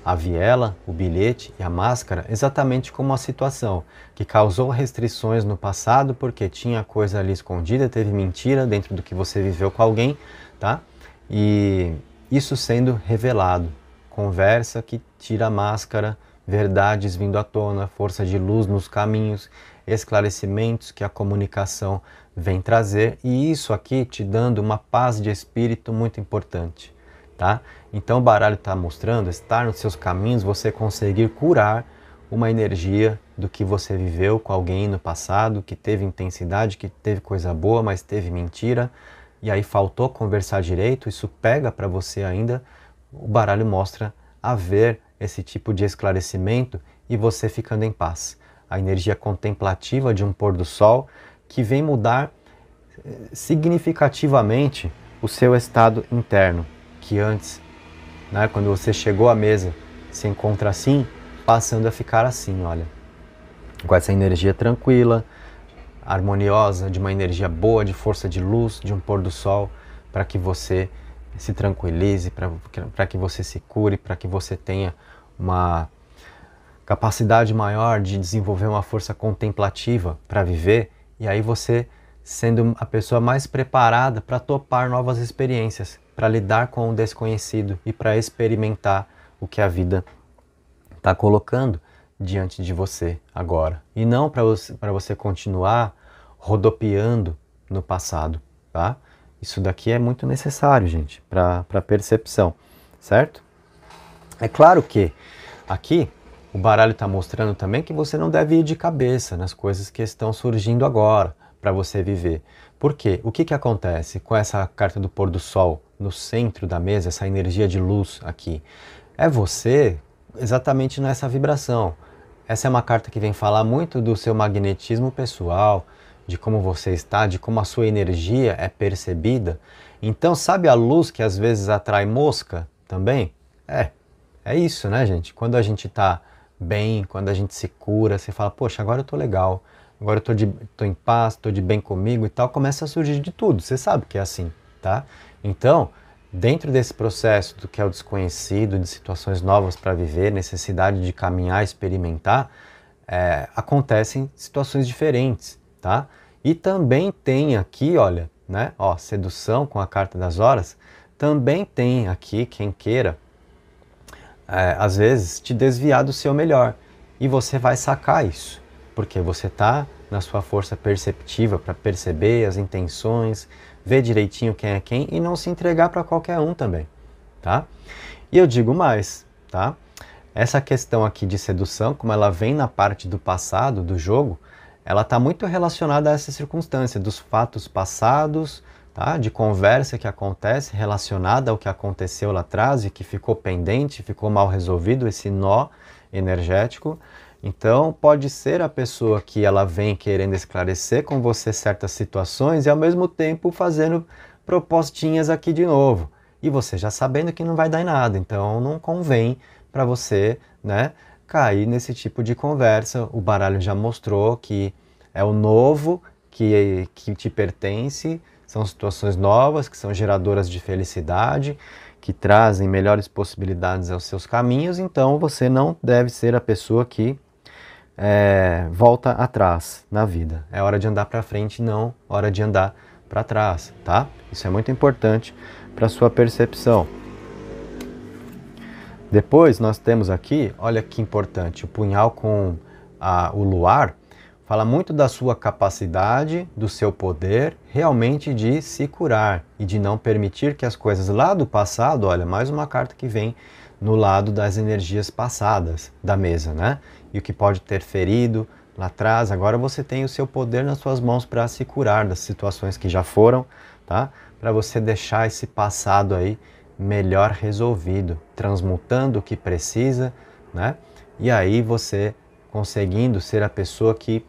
A viela, o bilhete e a máscara, exatamente como a situação que causou restrições no passado porque tinha coisa ali escondida, teve mentira dentro do que você viveu com alguém, tá? E isso sendo revelado. Conversa que tira a máscara, verdades vindo à tona, força de luz nos caminhos, esclarecimentos que a comunicação vem trazer, e isso aqui te dando uma paz de espírito muito importante. Tá? Então o baralho está mostrando estar nos seus caminhos, você conseguir curar uma energia do que você viveu com alguém no passado, que teve intensidade, que teve coisa boa, mas teve mentira, e aí faltou conversar direito, isso pega para você ainda. O baralho mostra haver esse tipo de esclarecimento e você ficando em paz. A energia contemplativa de um pôr do sol que vem mudar significativamente o seu estado interno, que antes, né, quando você chegou à mesa, se encontra assim, passando a ficar assim, olha, com essa energia tranquila, harmoniosa, de uma energia boa, de força de luz, de um pôr do sol, para que você se tranquilize, para que você se cure, para que você tenha uma capacidade maior de desenvolver uma força contemplativa para viver, e aí você sendo a pessoa mais preparada para topar novas experiências, para lidar com o desconhecido e para experimentar o que a vida está colocando diante de você agora. E não para você continuar rodopiando no passado, tá? Isso daqui é muito necessário, gente, para a percepção, certo? É claro que aqui o baralho está mostrando também que você não deve ir de cabeça nas coisas que estão surgindo agora para você viver. Por quê? O que acontece com essa carta do pôr do sol no centro da mesa, essa energia de luz aqui? É você exatamente nessa vibração, Essa é uma carta que vem falar muito do seu magnetismo pessoal, de como você está, de como a sua energia é percebida. Então, sabe a luz que às vezes atrai mosca também? É isso, né, gente? Quando a gente está bem, quando a gente se cura, você fala, poxa, agora eu tô legal, agora eu tô em paz, tô de bem comigo e tal, começa a surgir de tudo. Você sabe que é assim, tá? Então, dentro desse processo do que é o desconhecido, de situações novas para viver, necessidade de caminhar, experimentar, acontecem situações diferentes, tá? E também tem aqui, olha, né? Ó, sedução com a carta das horas, também tem aqui, quem queira, às vezes, te desviar do seu melhor. E você vai sacar isso, porque você está na sua força perceptiva para perceber as intenções, ver direitinho quem é quem e não se entregar para qualquer um também, tá? E eu digo mais, tá? Essa questão aqui de sedução, como ela vem na parte do passado do jogo, ela está muito relacionada a essa circunstância dos fatos passados, tá? De conversa que acontece relacionada ao que aconteceu lá atrás e que ficou pendente, ficou mal resolvido, esse nó energético. Então pode ser a pessoa que ela vem querendo esclarecer com você certas situações e ao mesmo tempo fazendo propostinhas aqui de novo. E você já sabendo que não vai dar em nada, então não convém para você, né, cair nesse tipo de conversa. O baralho já mostrou que é o novo que te pertence, são situações novas, que são geradoras de felicidade, que trazem melhores possibilidades aos seus caminhos, então você não deve ser a pessoa que volta atrás na vida. É hora de andar para frente, não hora de andar para trás, tá? Isso é muito importante para sua percepção. Depois nós temos aqui, olha que importante, o punhal com o luar, fala muito da sua capacidade, do seu poder realmente de se curar e de não permitir que as coisas lá do passado, olha, mais uma carta que vem no lado das energias passadas da mesa, né? E o que pode ter ferido lá atrás, agora você tem o seu poder nas suas mãos para se curar das situações que já foram, tá? Para você deixar esse passado aí melhor resolvido, transmutando o que precisa, né? E aí você conseguindo ser a pessoa que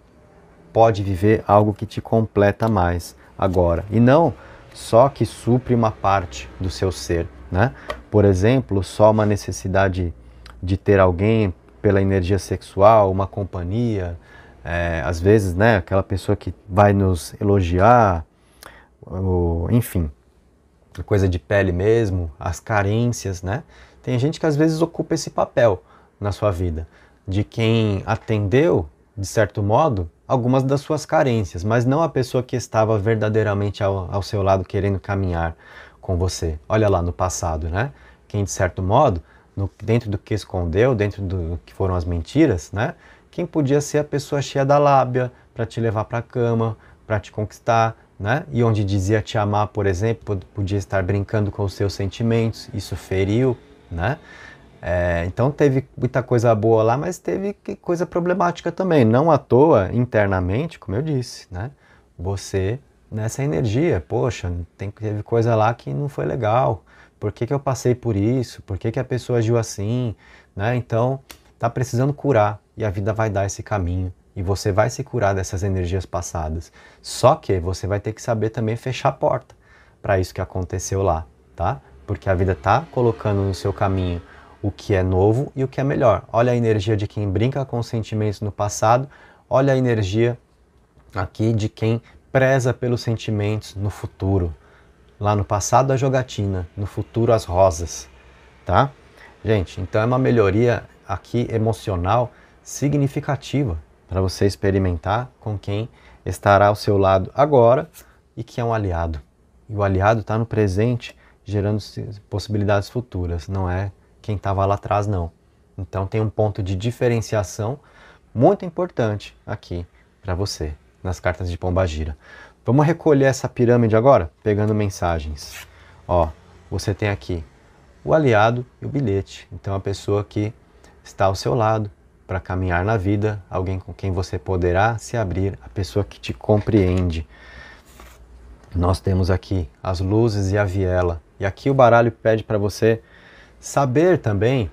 pode viver algo que te completa mais agora. E não só que supre uma parte do seu ser, né? Por exemplo, só uma necessidade de ter alguém pela energia sexual, uma companhia, às vezes, né, aquela pessoa que vai nos elogiar, enfim, coisa de pele mesmo, as carências, né? Tem gente que às vezes ocupa esse papel na sua vida, de quem atendeu, de certo modo, algumas das suas carências, mas não a pessoa que estava verdadeiramente ao seu lado querendo caminhar com você. Olha lá no passado, né? Quem de certo modo, dentro do que escondeu, dentro do que foram as mentiras, né? Quem podia ser a pessoa cheia da lábia para te levar para a cama, para te conquistar, né? E onde dizia te amar, por exemplo, podia estar brincando com os seus sentimentos, isso feriu, né? Então teve muita coisa boa lá, mas teve coisa problemática também. Não à toa, internamente, como eu disse, né? Você, nessa energia, poxa, teve coisa lá que não foi legal. Por que eu passei por isso? Por que a pessoa agiu assim? Né? Então, tá precisando curar e a vida vai dar esse caminho. E você vai se curar dessas energias passadas. Só que você vai ter que saber também fechar a porta para isso que aconteceu lá, tá? Porque a vida tá colocando no seu caminho o que é novo e o que é melhor. Olha a energia de quem brinca com os sentimentos no passado, olha a energia aqui de quem preza pelos sentimentos no futuro. Lá no passado a jogatina, no futuro as rosas, tá? Gente, então é uma melhoria aqui emocional significativa para você experimentar com quem estará ao seu lado agora e que é um aliado. E o aliado está no presente, gerando possibilidades futuras, não é quem estava lá atrás, não. Então tem um ponto de diferenciação muito importante aqui para você, nas cartas de Pombagira. Vamos recolher essa pirâmide agora, pegando mensagens. Ó, você tem aqui o aliado e o bilhete. Então a pessoa que está ao seu lado para caminhar na vida, alguém com quem você poderá se abrir, a pessoa que te compreende. Nós temos aqui as luzes e a viela. E aqui o baralho pede para você saber também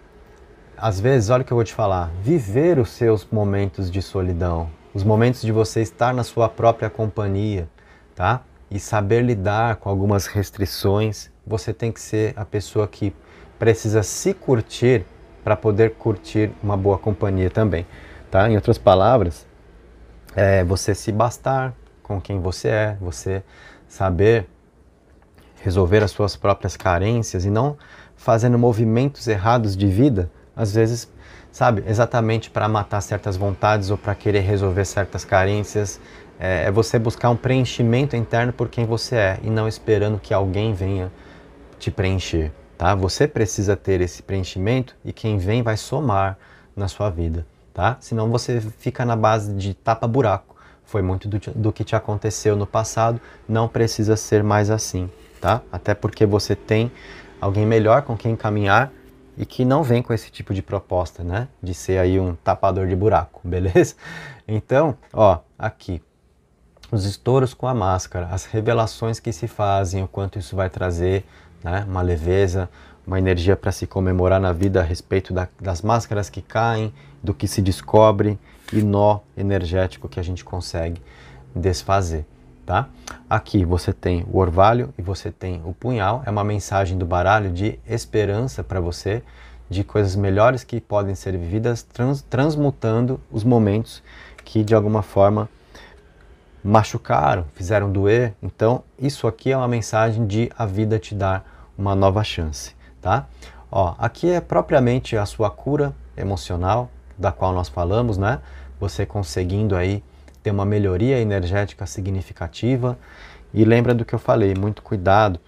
às vezes, olha o que eu vou te falar, viver os seus momentos de solidão, os momentos de você estar na sua própria companhia, tá? E saber lidar com algumas restrições, você tem que ser a pessoa que precisa se curtir para poder curtir uma boa companhia também, tá? Em outras palavras, você se bastar com quem você é, você saber resolver as suas próprias carências e não fazendo movimentos errados de vida, às vezes, sabe, exatamente para matar certas vontades ou para querer resolver certas carências. É você buscar um preenchimento interno por quem você é e não esperando que alguém venha te preencher, tá? Você precisa ter esse preenchimento e quem vem vai somar na sua vida, tá? Senão você fica na base de tapa-buraco. Foi muito do que te aconteceu no passado, não precisa ser mais assim, tá? Até porque você tem alguém melhor com quem caminhar e que não vem com esse tipo de proposta, né? De ser aí um tapador de buraco, beleza? Então, ó, aqui, os estouros com a máscara, as revelações que se fazem, o quanto isso vai trazer, né? Uma leveza, uma energia para se comemorar na vida a respeito das máscaras que caem, do que se descobre e nó energético que a gente consegue desfazer, tá? Aqui você tem o orvalho e você tem o punhal, é uma mensagem do baralho de esperança para você, de coisas melhores que podem ser vividas, transmutando os momentos que de alguma forma machucaram, fizeram doer. Então isso aqui é uma mensagem de a vida te dar uma nova chance, tá? Ó, aqui é propriamente a sua cura emocional, da qual nós falamos, né? Você conseguindo aí ter uma melhoria energética significativa. E lembra do que eu falei, muito cuidado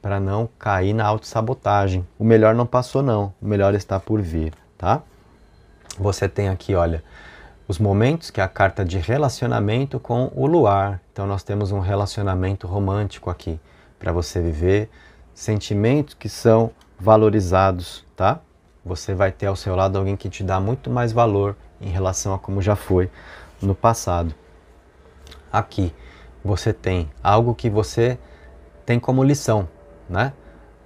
para não cair na autossabotagem. O melhor não passou não, o melhor está por vir, tá? Você tem aqui, olha, os momentos, que é a carta de relacionamento com o luar. Então nós temos um relacionamento romântico aqui, para você viver, sentimentos que são valorizados, tá? Você vai ter ao seu lado alguém que te dá muito mais valor em relação a como já foi no passado. Aqui você tem algo que você tem como lição, né?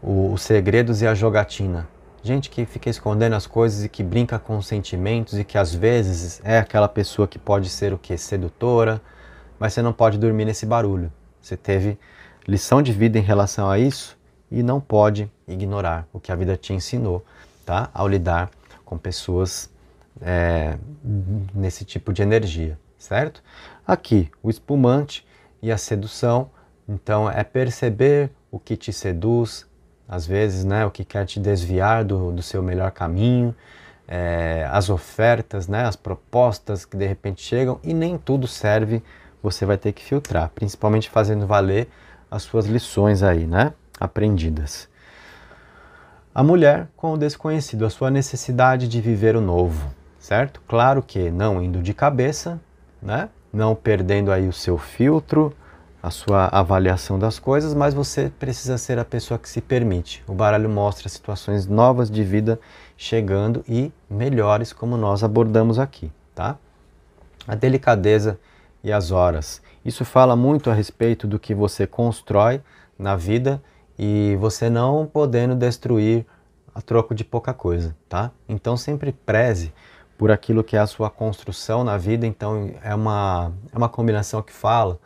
Os segredos e a jogatina. Gente que fica escondendo as coisas e que brinca com os sentimentos e que às vezes é aquela pessoa que pode ser o quê? Sedutora, mas você não pode dormir nesse barulho. Você teve lição de vida em relação a isso e não pode ignorar o que a vida te ensinou, tá? Ao lidar com pessoas nesse tipo de energia, certo? Aqui, o espumante e a sedução. Então é perceber o que te seduz, às vezes, né, o que quer te desviar do seu melhor caminho, as ofertas, né, as propostas que de repente chegam e nem tudo serve, você vai ter que filtrar, principalmente fazendo valer as suas lições aí, né, aprendidas. A mulher com o desconhecido, a sua necessidade de viver o novo, certo? Claro que não indo de cabeça, né, não perdendo aí o seu filtro, a sua avaliação das coisas, mas você precisa ser a pessoa que se permite. O baralho mostra situações novas de vida chegando e melhores, como nós abordamos aqui, tá? A delicadeza e as horas. Isso fala muito a respeito do que você constrói na vida e você não podendo destruir a troco de pouca coisa, tá? Então sempre preze por aquilo que é a sua construção na vida. Então é uma combinação que fala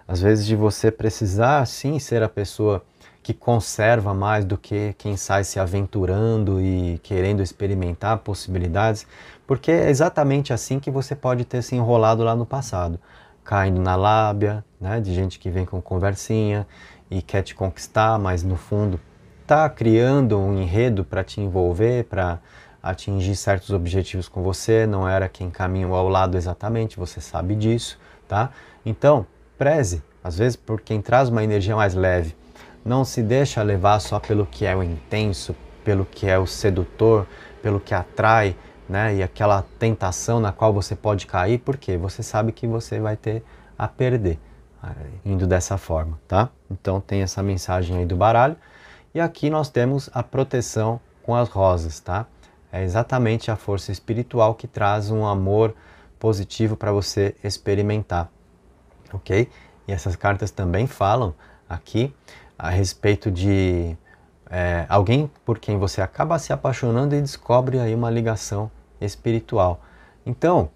às vezes de você precisar sim ser a pessoa que conserva mais do que quem sai se aventurando e querendo experimentar possibilidades, porque é exatamente assim que você pode ter se enrolado lá no passado, caindo na lábia, né, de gente que vem com conversinha e quer te conquistar, mas no fundo está criando um enredo para te envolver, para atingir certos objetivos com você, não era quem caminhou ao lado exatamente, você sabe disso, tá? Então, preze, às vezes, por quem traz uma energia mais leve. Não se deixa levar só pelo que é o intenso, pelo que é o sedutor, pelo que atrai, né? E aquela tentação na qual você pode cair, porque você sabe que você vai ter a perder indo dessa forma, tá? Então tem essa mensagem aí do baralho. E aqui nós temos a proteção com as rosas, tá? É exatamente a força espiritual que traz um amor positivo para você experimentar. Ok? E essas cartas também falam aqui a respeito de alguém por quem você acaba se apaixonando e descobre aí uma ligação espiritual. Então,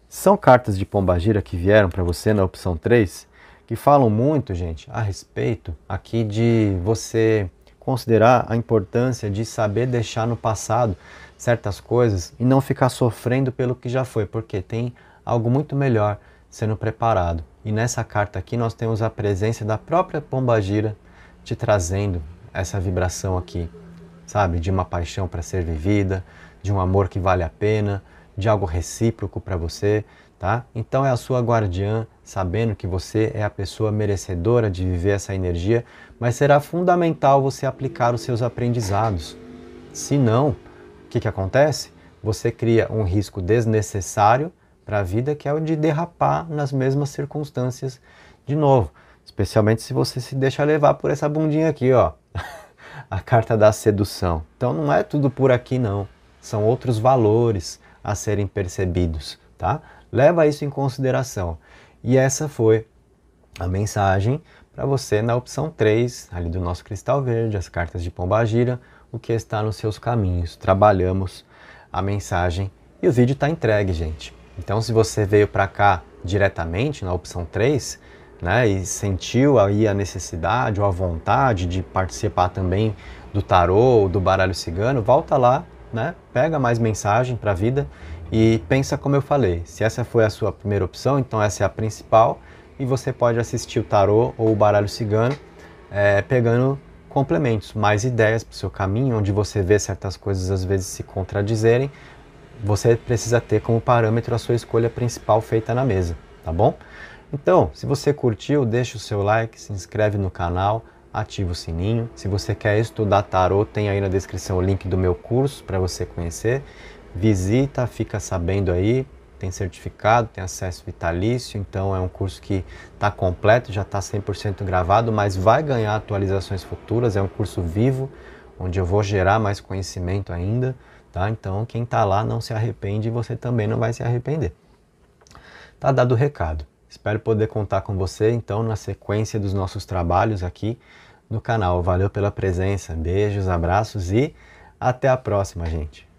são cartas de Pombagira que vieram para você na opção 3, que falam muito, gente, a respeito aqui de você considerar a importância de saber deixar no passado certas coisas e não ficar sofrendo pelo que já foi, porque tem algo muito melhor sendo preparado. E nessa carta aqui nós temos a presença da própria Pombagira te trazendo essa vibração aqui, sabe? De uma paixão para ser vivida, de um amor que vale a pena, de algo recíproco para você, tá? Então é a sua guardiã, sabendo que você é a pessoa merecedora de viver essa energia, mas será fundamental você aplicar os seus aprendizados. Se não, o que acontece? Você cria um risco desnecessário para a vida, que é o de derrapar nas mesmas circunstâncias de novo. Especialmente se você se deixa levar por essa bundinha aqui, ó. A carta da sedução. Então não é tudo por aqui não. São outros valores a serem percebidos, tá? Leva isso em consideração. E essa foi a mensagem para você na opção 3, ali do nosso cristal verde, as cartas de Pombagira, o que está nos seus caminhos. Trabalhamos a mensagem e o vídeo está entregue, gente. Então se você veio para cá diretamente na opção 3, né, e sentiu aí a necessidade ou a vontade de participar também do tarô ou do baralho cigano, volta lá, né, pega mais mensagem para a vida e pensa como eu falei. Se essa foi a sua primeira opção, então essa é a principal e você pode assistir o tarô ou o baralho cigano pegando complementos, mais ideias para o seu caminho, onde você vê certas coisas às vezes se contradizerem. Você precisa ter como parâmetro a sua escolha principal feita na mesa, tá bom? Então, se você curtiu, deixa o seu like, se inscreve no canal, ativa o sininho. Se você quer estudar tarô, tem aí na descrição o link do meu curso para você conhecer. Visita, fica sabendo aí, tem certificado, tem acesso vitalício, então é um curso que está completo, já está 100% gravado, mas vai ganhar atualizações futuras, é um curso vivo, onde eu vou gerar mais conhecimento ainda, tá? Então quem está lá não se arrepende e você também não vai se arrepender. Tá dado o recado. Espero poder contar com você, então, na sequência dos nossos trabalhos aqui no canal. Valeu pela presença, beijos, abraços e até a próxima, gente!